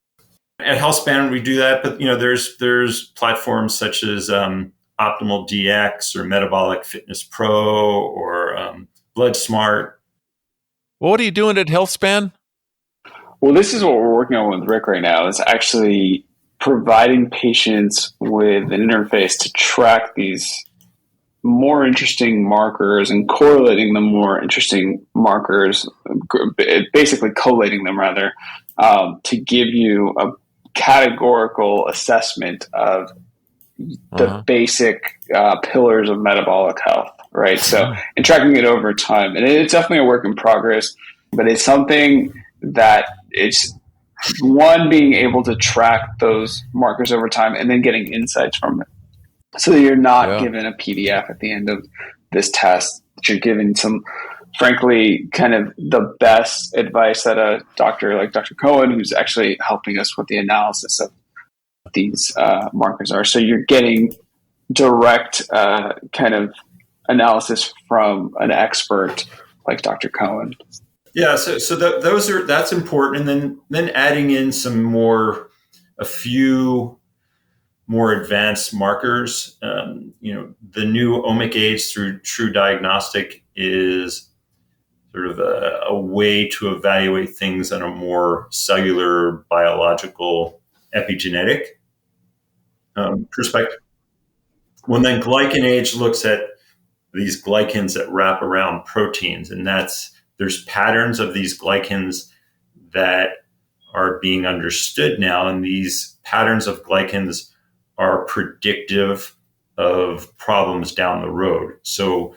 At Healthspan, we do that, but there's platforms such as Optimal DX or Metabolic Fitness Pro or Blood Smart. Well, what are you doing at Healthspan? Well, this is what we're working on with Rick right now, is actually providing patients with an interface to track these more interesting markers and correlating the more interesting markers, basically collating them rather, to give you a categorical assessment of the basic pillars of metabolic health, right? So, and tracking it over time. And it's definitely a work in progress, but it's something that it's one, being able to track those markers over time and then getting insights from it. So that you're not given a PDF at the end of this test, that you're given some, frankly, kind of the best advice that a doctor like Dr. Cohen, who's actually helping us with the analysis of these markers are. So you're getting direct kind of analysis from an expert like Dr. Cohen. Yeah, that's important, and then adding in a few more advanced markers. The new omic age through True Diagnostic is sort of a way to evaluate things on a more cellular, biological, epigenetic perspective. When then glycan age looks at these glycans that wrap around proteins, and there's patterns of these glycans that are being understood now, and these patterns of glycans are predictive of problems down the road. So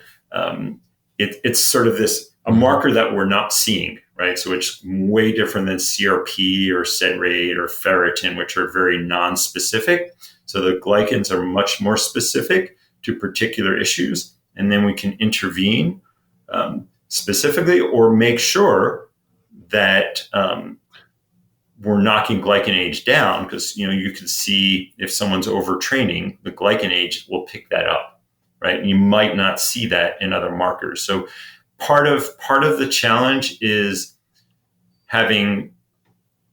it's sort of a marker that we're not seeing, right? So it's way different than CRP or sed rate or ferritin, which are very non-specific. So the glycans are much more specific to particular issues, and then we can intervene specifically or make sure that we're knocking glycan age down, because you can see if someone's overtraining, the glycan age will pick that up, right? And you might not see that in other markers. So part of the challenge is having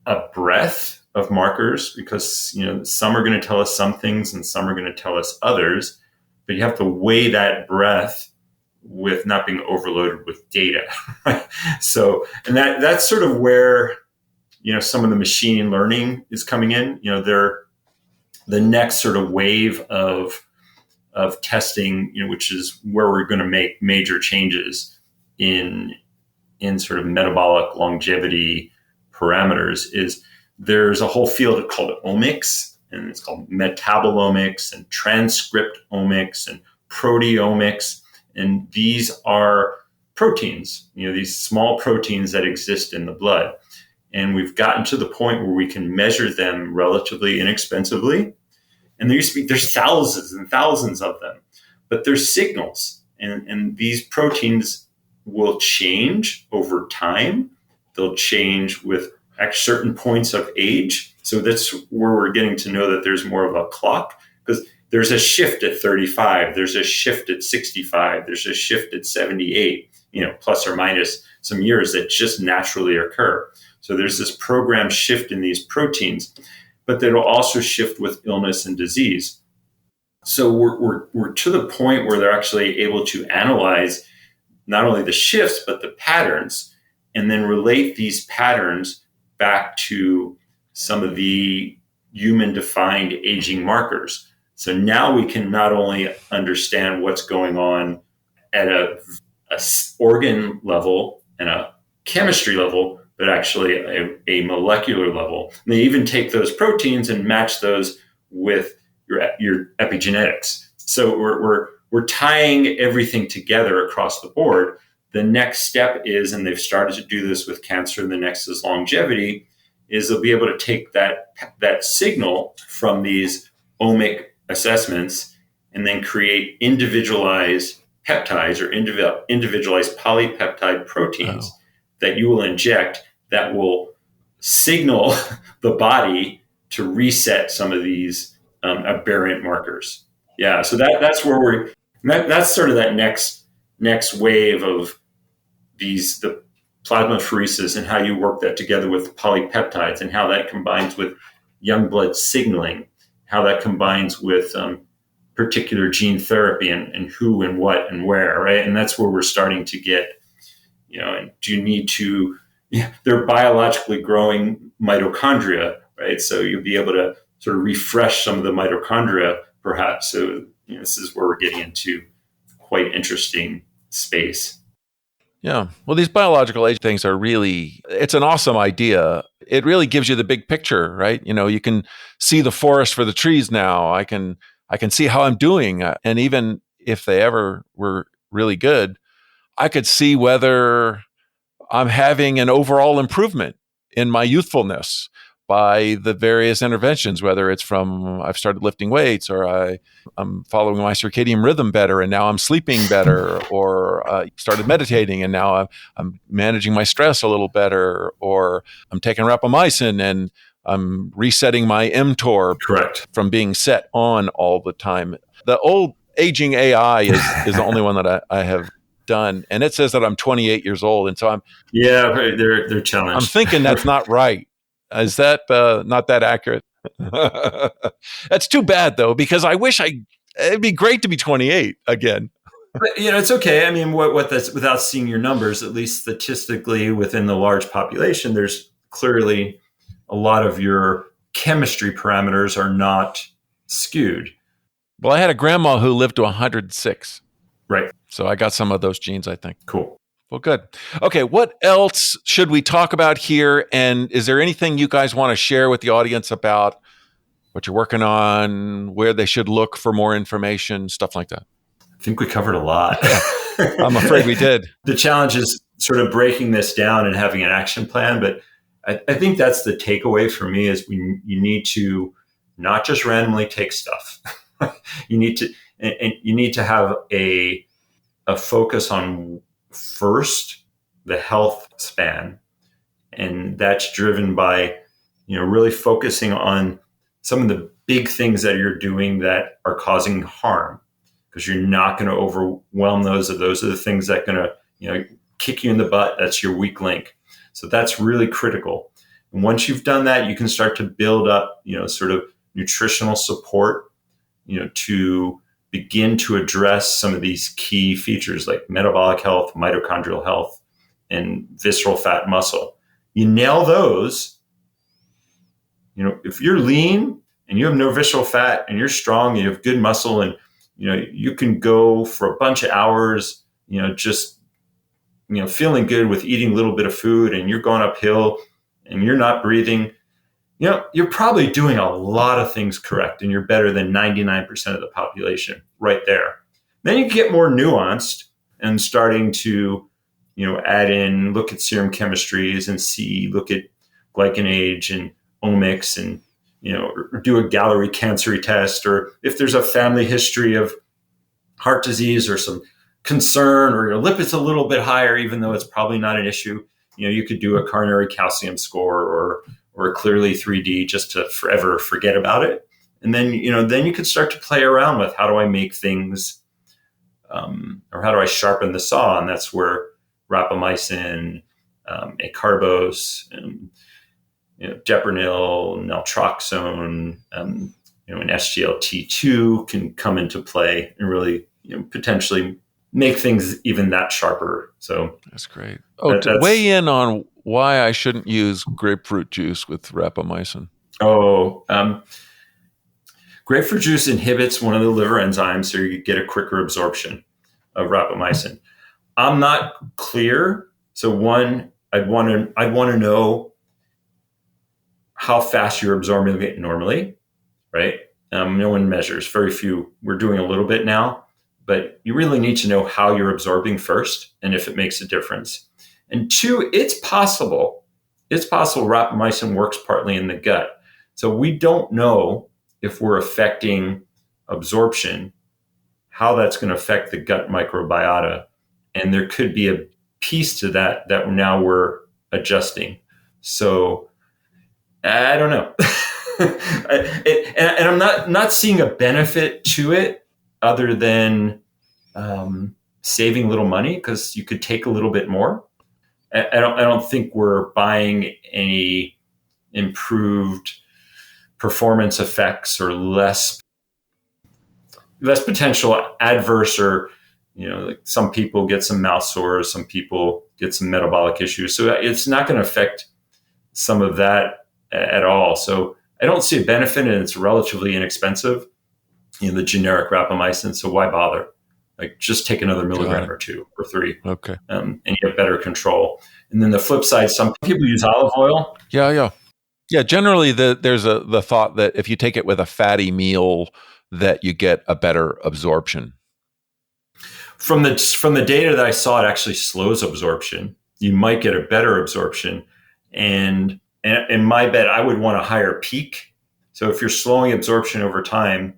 a breadth of markers, because some are going to tell us some things and some are going to tell us others, but you have to weigh that breadth with not being overloaded with data. Right? So, and that's sort of where some of the machine learning is coming in. They're the next sort of wave of testing, which is where we're going to make major changes in sort of metabolic longevity parameters. Is there's a whole field called omics, and it's called metabolomics and transcriptomics and proteomics, and these are proteins, these small proteins that exist in the blood. And we've gotten to the point where we can measure them relatively inexpensively. And there's thousands and thousands of them, but there's signals. And these proteins will change over time. They'll change with at certain points of age. So that's where we're getting to know that there's more of a clock, because there's a shift at 35, there's a shift at 65, there's a shift at 78, plus or minus some years that just naturally occur. So there's this programmed shift in these proteins, but that'll also shift with illness and disease. So we're to the point where they're actually able to analyze not only the shifts, but the patterns, and then relate these patterns back to some of the human-defined aging markers. So now we can not only understand what's going on at a organ level and a chemistry level, but actually a molecular level. And they even take those proteins and match those with your epigenetics. So we're tying everything together across the board. The next step is, and they've started to do this with cancer, and the next is longevity, is they'll be able to take that signal from these omic assessments and then create individualized peptides or individualized polypeptide proteins that you will inject that will signal the body to reset some of these aberrant markers. Yeah, so that's where that's sort of that next wave of the plasmapheresis and how you work that together with polypeptides and how that combines with young blood signaling, how that combines with particular gene therapy and who and what and where, right? And that's where we're starting to get, and do you need to, they're biologically growing mitochondria, right? So you'll be able to sort of refresh some of the mitochondria perhaps. So this is where we're getting into quite interesting space. Yeah. Well, these biological age things are it's an awesome idea. It really gives you the big picture, right? You can see the forest for the trees now. I can see how I'm doing. And even if they ever were really good, I could see whether I'm having an overall improvement in my youthfulness by the various interventions, whether it's from I've started lifting weights, or I'm following my circadian rhythm better and now I'm sleeping better, or started meditating and now I'm managing my stress a little better, or I'm taking Rapamycin and I'm resetting my mTOR Correct. from being set on all the time. The old aging AI is the only one that I have done, and it says that I'm 28 years old, and so they're challenged. I'm thinking that's not right. Is that not that accurate? That's too bad though, because I wish it'd be great to be 28 again. But, it's okay. I mean, what that's, without seeing your numbers, at least statistically within the large population, there's clearly a lot of your chemistry parameters are not skewed. Well, I had a grandma who lived to 106. Right. So I got some of those genes, I think. Cool. Well, good. Okay, what else should we talk about here? And is there anything you guys want to share with the audience about what you're working on, where they should look for more information, stuff like that? I think we covered a lot. I'm afraid we did. The challenge is sort of breaking this down and having an action plan. But I think that's the takeaway for me is you need to not just randomly take stuff. You need to have a focus on first the health span. And that's driven by, really focusing on some of the big things that you're doing that are causing harm, because you're not going to overwhelm those. Those are the things that are going to, kick you in the butt. That's your weak link. So that's really critical. And once you've done that, you can start to build up, sort of nutritional support, to begin to address some of these key features like metabolic health, mitochondrial health, and visceral fat muscle. You nail those, if you're lean and you have no visceral fat and you're strong, you have good muscle, and you can go for a bunch of hours, just feeling good with eating a little bit of food, and you're going uphill and you're not breathing, you're probably doing a lot of things correct, and you're better than 99% of the population right there. Then you get more nuanced and starting to, add in, look at serum chemistries and look at glycan age and omics, and, or do a Gallery cancer test, or if there's a family history of heart disease or some concern, or your lipids a little bit higher, even though it's probably not an issue, you could do a coronary calcium score or clearly 3D just to forever forget about it. And then, then you could start to play around with how do I make things, or how do I sharpen the saw? And that's where rapamycin, acarbose, deprenyl, naltrexone, and SGLT2 can come into play and really, potentially make things even that sharper. So that's great. To weigh in on why I shouldn't use grapefruit juice with rapamycin. Grapefruit juice inhibits one of the liver enzymes, so you get a quicker absorption of rapamycin. I'm not clear. So one, I'd want to know how fast you're absorbing it normally, right? No one measures, very few. We're doing a little bit now, but you really need to know how you're absorbing first and if it makes a difference. And two, it's possible rapamycin works partly in the gut. So we don't know if we're affecting absorption, how that's going to affect the gut microbiota. And there could be a piece to that now we're adjusting. So I don't know. And I'm not seeing a benefit to it other than saving a little money, because you could take a little bit more. I don't think we're buying any improved performance effects or less potential adverse, or like some people get some mouth sores, some people get some metabolic issues. So it's not going to affect some of that at all. So I don't see a benefit, and it's relatively inexpensive in the generic rapamycin. So why bother? Like, just take another milligram or 2 or 3. Okay. And you have better control. And then the flip side, some people use olive oil. Yeah. Generally, there's the thought that if you take it with a fatty meal, that you get a better absorption. From the data that I saw, it actually slows absorption. You might get a better absorption. And in my bet, I would want a higher peak. So if you're slowing absorption over time,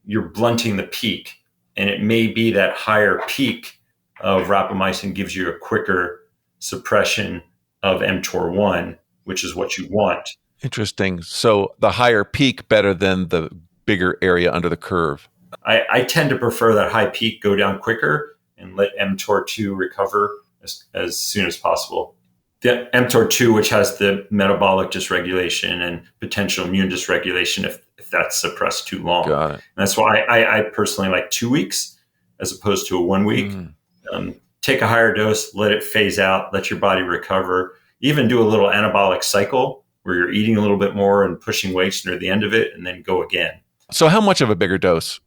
you're blunting the peak. And it may be that higher peak of rapamycin gives you a quicker suppression of mTOR1, which is what you want. Interesting. So the higher peak better than the bigger area under the curve. I tend to prefer that high peak go down quicker and let mTOR2 recover as soon as possible. The mTOR2, which has the metabolic dysregulation and potential immune dysregulation if that's suppressed too long. Got it. And that's why I personally like 2 weeks as opposed to a 1 week. Take a higher dose, let it phase out, let your body recover, even do a little anabolic cycle where you're eating a little bit more and pushing weights near the end of it, and then go again. So how much of a bigger dose?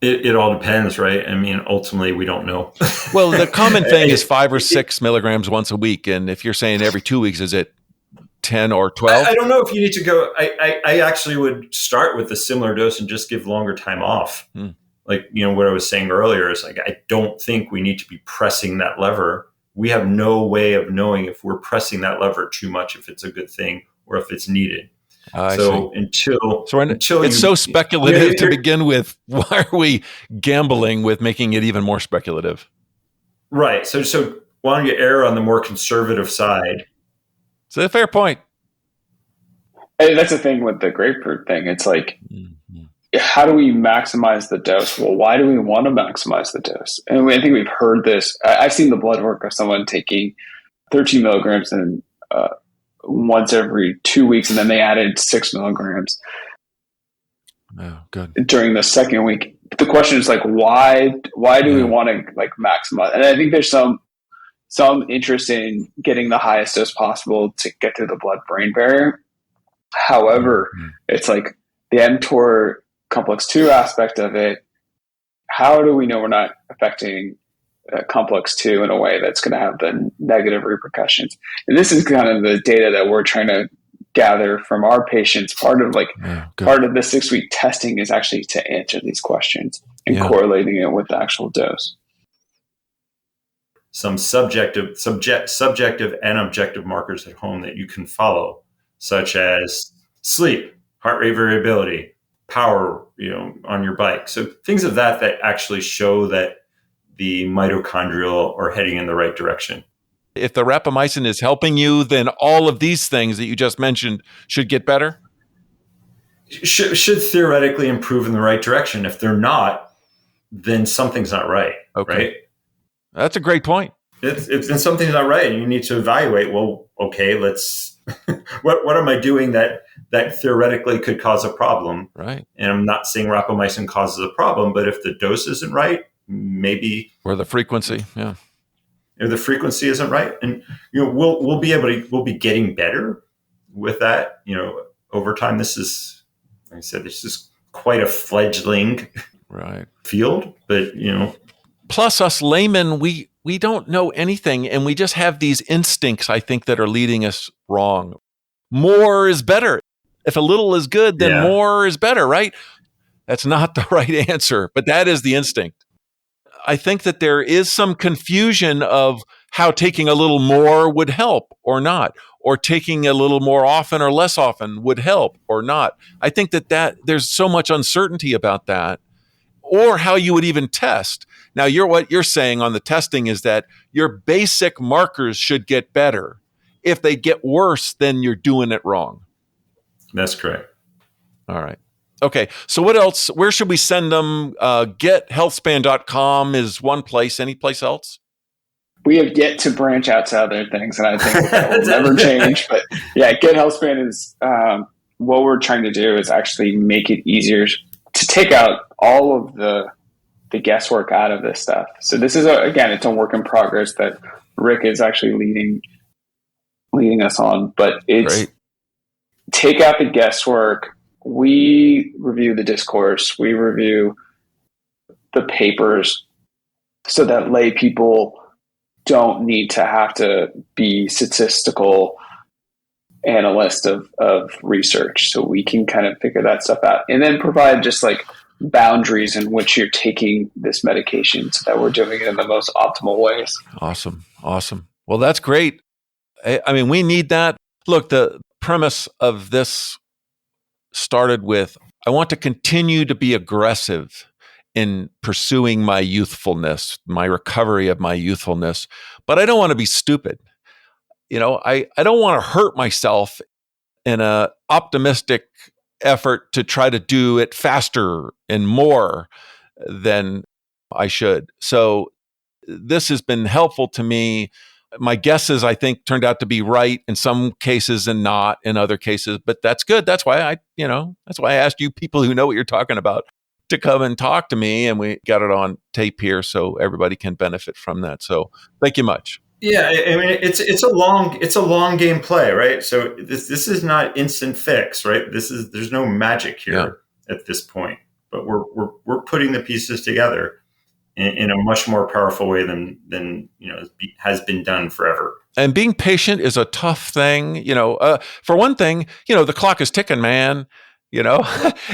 It all depends, right? I mean, ultimately, we don't know. Well, the common thing is 5 or 6 milligrams once a week. And if you're saying every 2 weeks, is it 10 or 12? I don't know if you need to go. I actually would start with a similar dose and just give longer time off. Like, what I was saying earlier is like, I don't think we need to be pressing that lever. We have no way of knowing if we're pressing that lever too much, if it's a good thing or if it's needed. Until it's so speculative to begin with. Why are we gambling with making it even more speculative? Right. So why don't you err on the more conservative side? It's a fair point. And that's the thing with the grapefruit thing. It's like, how do we maximize the dose? Well, why do we want to maximize the dose? And I think we've heard this. I've seen the blood work of someone taking 13 milligrams and once every 2 weeks, and then they added 6 milligrams during the second week. The question is like, why do we want to like maximize? And I think there's some interest in getting the highest dose possible to get through the blood-brain barrier. However, it's like the mTOR complex 2 aspect of it. How do we know we're not affecting complex 2 in a way that's going to have the negative repercussions? And this is kind of the data that we're trying to gather from our patients. Part of the 6-week testing is actually to answer these questions and correlating it with the actual dose. Some subjective and objective markers at home that you can follow, such as sleep, heart rate variability, power, on your bike. So things of that actually show that the mitochondrial are heading in the right direction. If the rapamycin is helping you, then all of these things that you just mentioned should get better? Should theoretically improve in the right direction. If they're not, then something's not right. Okay. Right? That's a great point. If then something's not right, and you need to evaluate, well, okay, let's what am I doing that theoretically could cause a problem? Right. And I'm not saying rapamycin causes a problem, but if the dose isn't right, maybe, or the frequency, if the frequency isn't right, and we'll be getting better with that. Over time. This is, like I said, this is quite a fledgling field, but Plus, us laymen, we don't know anything, and we just have these instincts, I think, that are leading us wrong. More is better. If a little is good, then more is better, right? That's not the right answer, but that is the instinct. I think that there is some confusion of how taking a little more would help or not, or taking a little more often or less often would help or not. I think that there's so much uncertainty about that, or how you would even test. Now, what you're saying on the testing is that your basic markers should get better. If they get worse, then you're doing it wrong. That's correct. All right. Okay. So what else? Where should we send them? GetHealthspan.com is one place. Any place else? We have yet to branch out to other things, and I think that will never change. But yeah, GetHealthspan is what we're trying to do is actually make it easier to take out all of the guesswork out of this stuff. So this is it's a work in progress that Rick is actually leading us on, but it's Great. Take out the guesswork. We review the discourse, we review the papers so that lay people don't need to have to be statistical analyst of research. So we can kind of figure that stuff out and then provide just like boundaries in which you're taking this medication so that we're doing it in the most optimal ways. Awesome. Well, that's great. I mean, we need that. Look, the premise of this started with, I want to continue to be aggressive in pursuing my youthfulness, my recovery of my youthfulness, but I don't want to be stupid. I don't want to hurt myself in an optimistic effort to try to do it faster and more than I should. So this has been helpful to me. My guesses, I think, turned out to be right in some cases and not in other cases, but that's good. That's why I asked you people who know what you're talking about to come and talk to me, and we got it on tape here so everybody can benefit from that. So thank you much. Yeah, I mean, it's a long game play, right? So this is not instant fix, right? There's no magic here at this point, but we're putting the pieces together in a much more powerful way than has been done forever. And being patient is a tough thing. For one thing, the clock is ticking, man.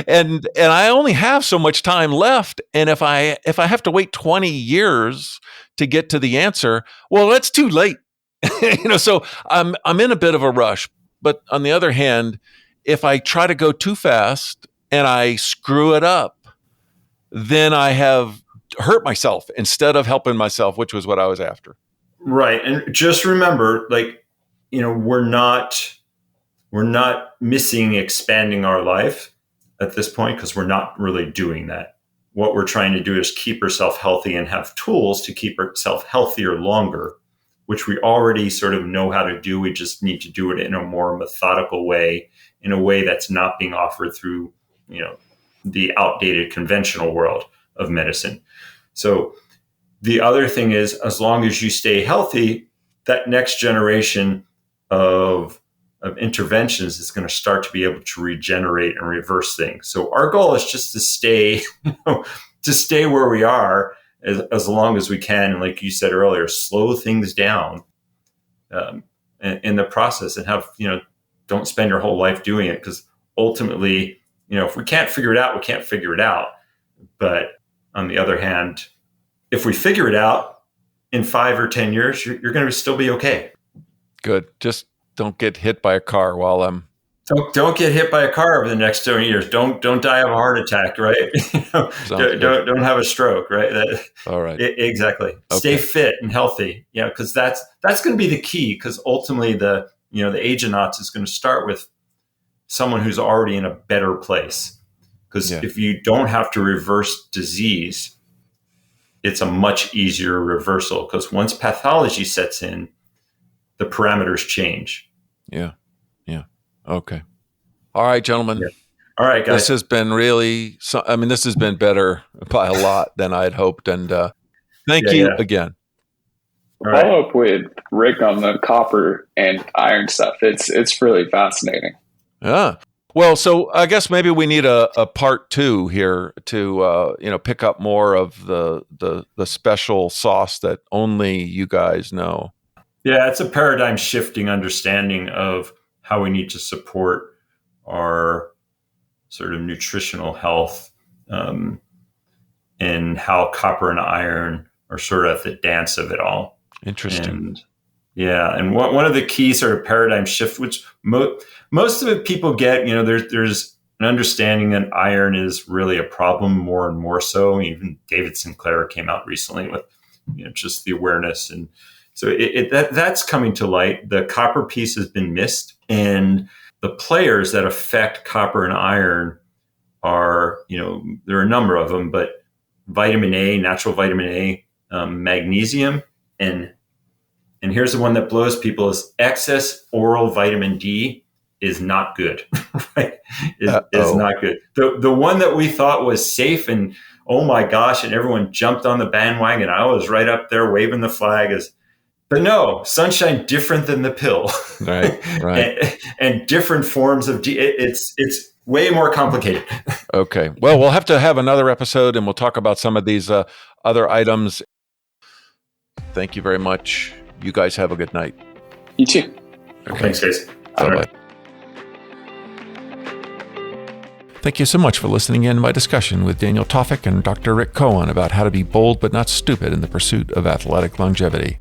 And I only have so much time left. And if I have to wait 20 years to get to the answer, well, that's too late. So I'm in a bit of a rush. But on the other hand, if I try to go too fast and I screw it up, then I have hurt myself instead of helping myself, which was what I was after. Right. And just remember, we're not missing expanding our life at this point because we're not really doing that. What we're trying to do is keep ourselves healthy and have tools to keep ourselves healthier longer, which we already sort of know how to do. We just need to do it in a more methodical way, in a way that's not being offered through, the outdated conventional world of medicine. So the other thing is, as long as you stay healthy, that next generation of interventions is going to start to be able to regenerate and reverse things. So our goal is just to stay, where we are as long as we can. And like you said earlier, slow things down in the process and have, don't spend your whole life doing it. Because ultimately, if we can't figure it out, we can't figure it out. But on the other hand, if we figure it out in 5 or 10 years, you're going to still be okay. Good. Just don't get hit by a car while I'm. Don't get hit by a car over the next 20 years. Don't die of a heart attack, right? Don't have a stroke, right? All right. Exactly. Okay. Stay fit and healthy. Yeah, because that's going to be the key. Because ultimately, the Agenauts is going to start with someone who's already in a better place. Because if you don't have to reverse disease, it's a much easier reversal. Because once pathology sets in, the parameters change. Yeah. Okay. All right, gentlemen. Yeah. All right, guys. This has been this has been better by a lot than I had hoped. And thank you again. Follow up with Rick on the copper and iron stuff. It's really fascinating. Yeah. Well, so I guess maybe we need a part 2 here to pick up more of the special sauce that only you guys know. Yeah, it's a paradigm shifting understanding of how we need to support our sort of nutritional health, and how copper and iron are sort of at the dance of it all. Interesting. And one of the key sort of paradigm shift, which most of it people get, there's an understanding that iron is really a problem more and more so. Even David Sinclair came out recently with just the awareness, and so that's coming to light. The copper piece has been missed, and the players that affect copper and iron are, there are a number of them, but vitamin A, natural vitamin A, magnesium, and here's the one that blows people: is excess oral vitamin D is not good. Right? Is not good. The one that we thought was safe and oh my gosh, and everyone jumped on the bandwagon. I was right up there waving the flag but no, sunshine different than the pill. Right. and different forms of it's way more complicated. Okay. Well, we'll have to have another episode and we'll talk about some of these other items. Thank you very much. You guys have a good night. You too. Okay. Thanks, guys. Bye-bye. Thank you so much for listening in to my discussion with Daniel Tawfik and Dr. Rick Cohen about how to be bold but not stupid in the pursuit of athletic longevity.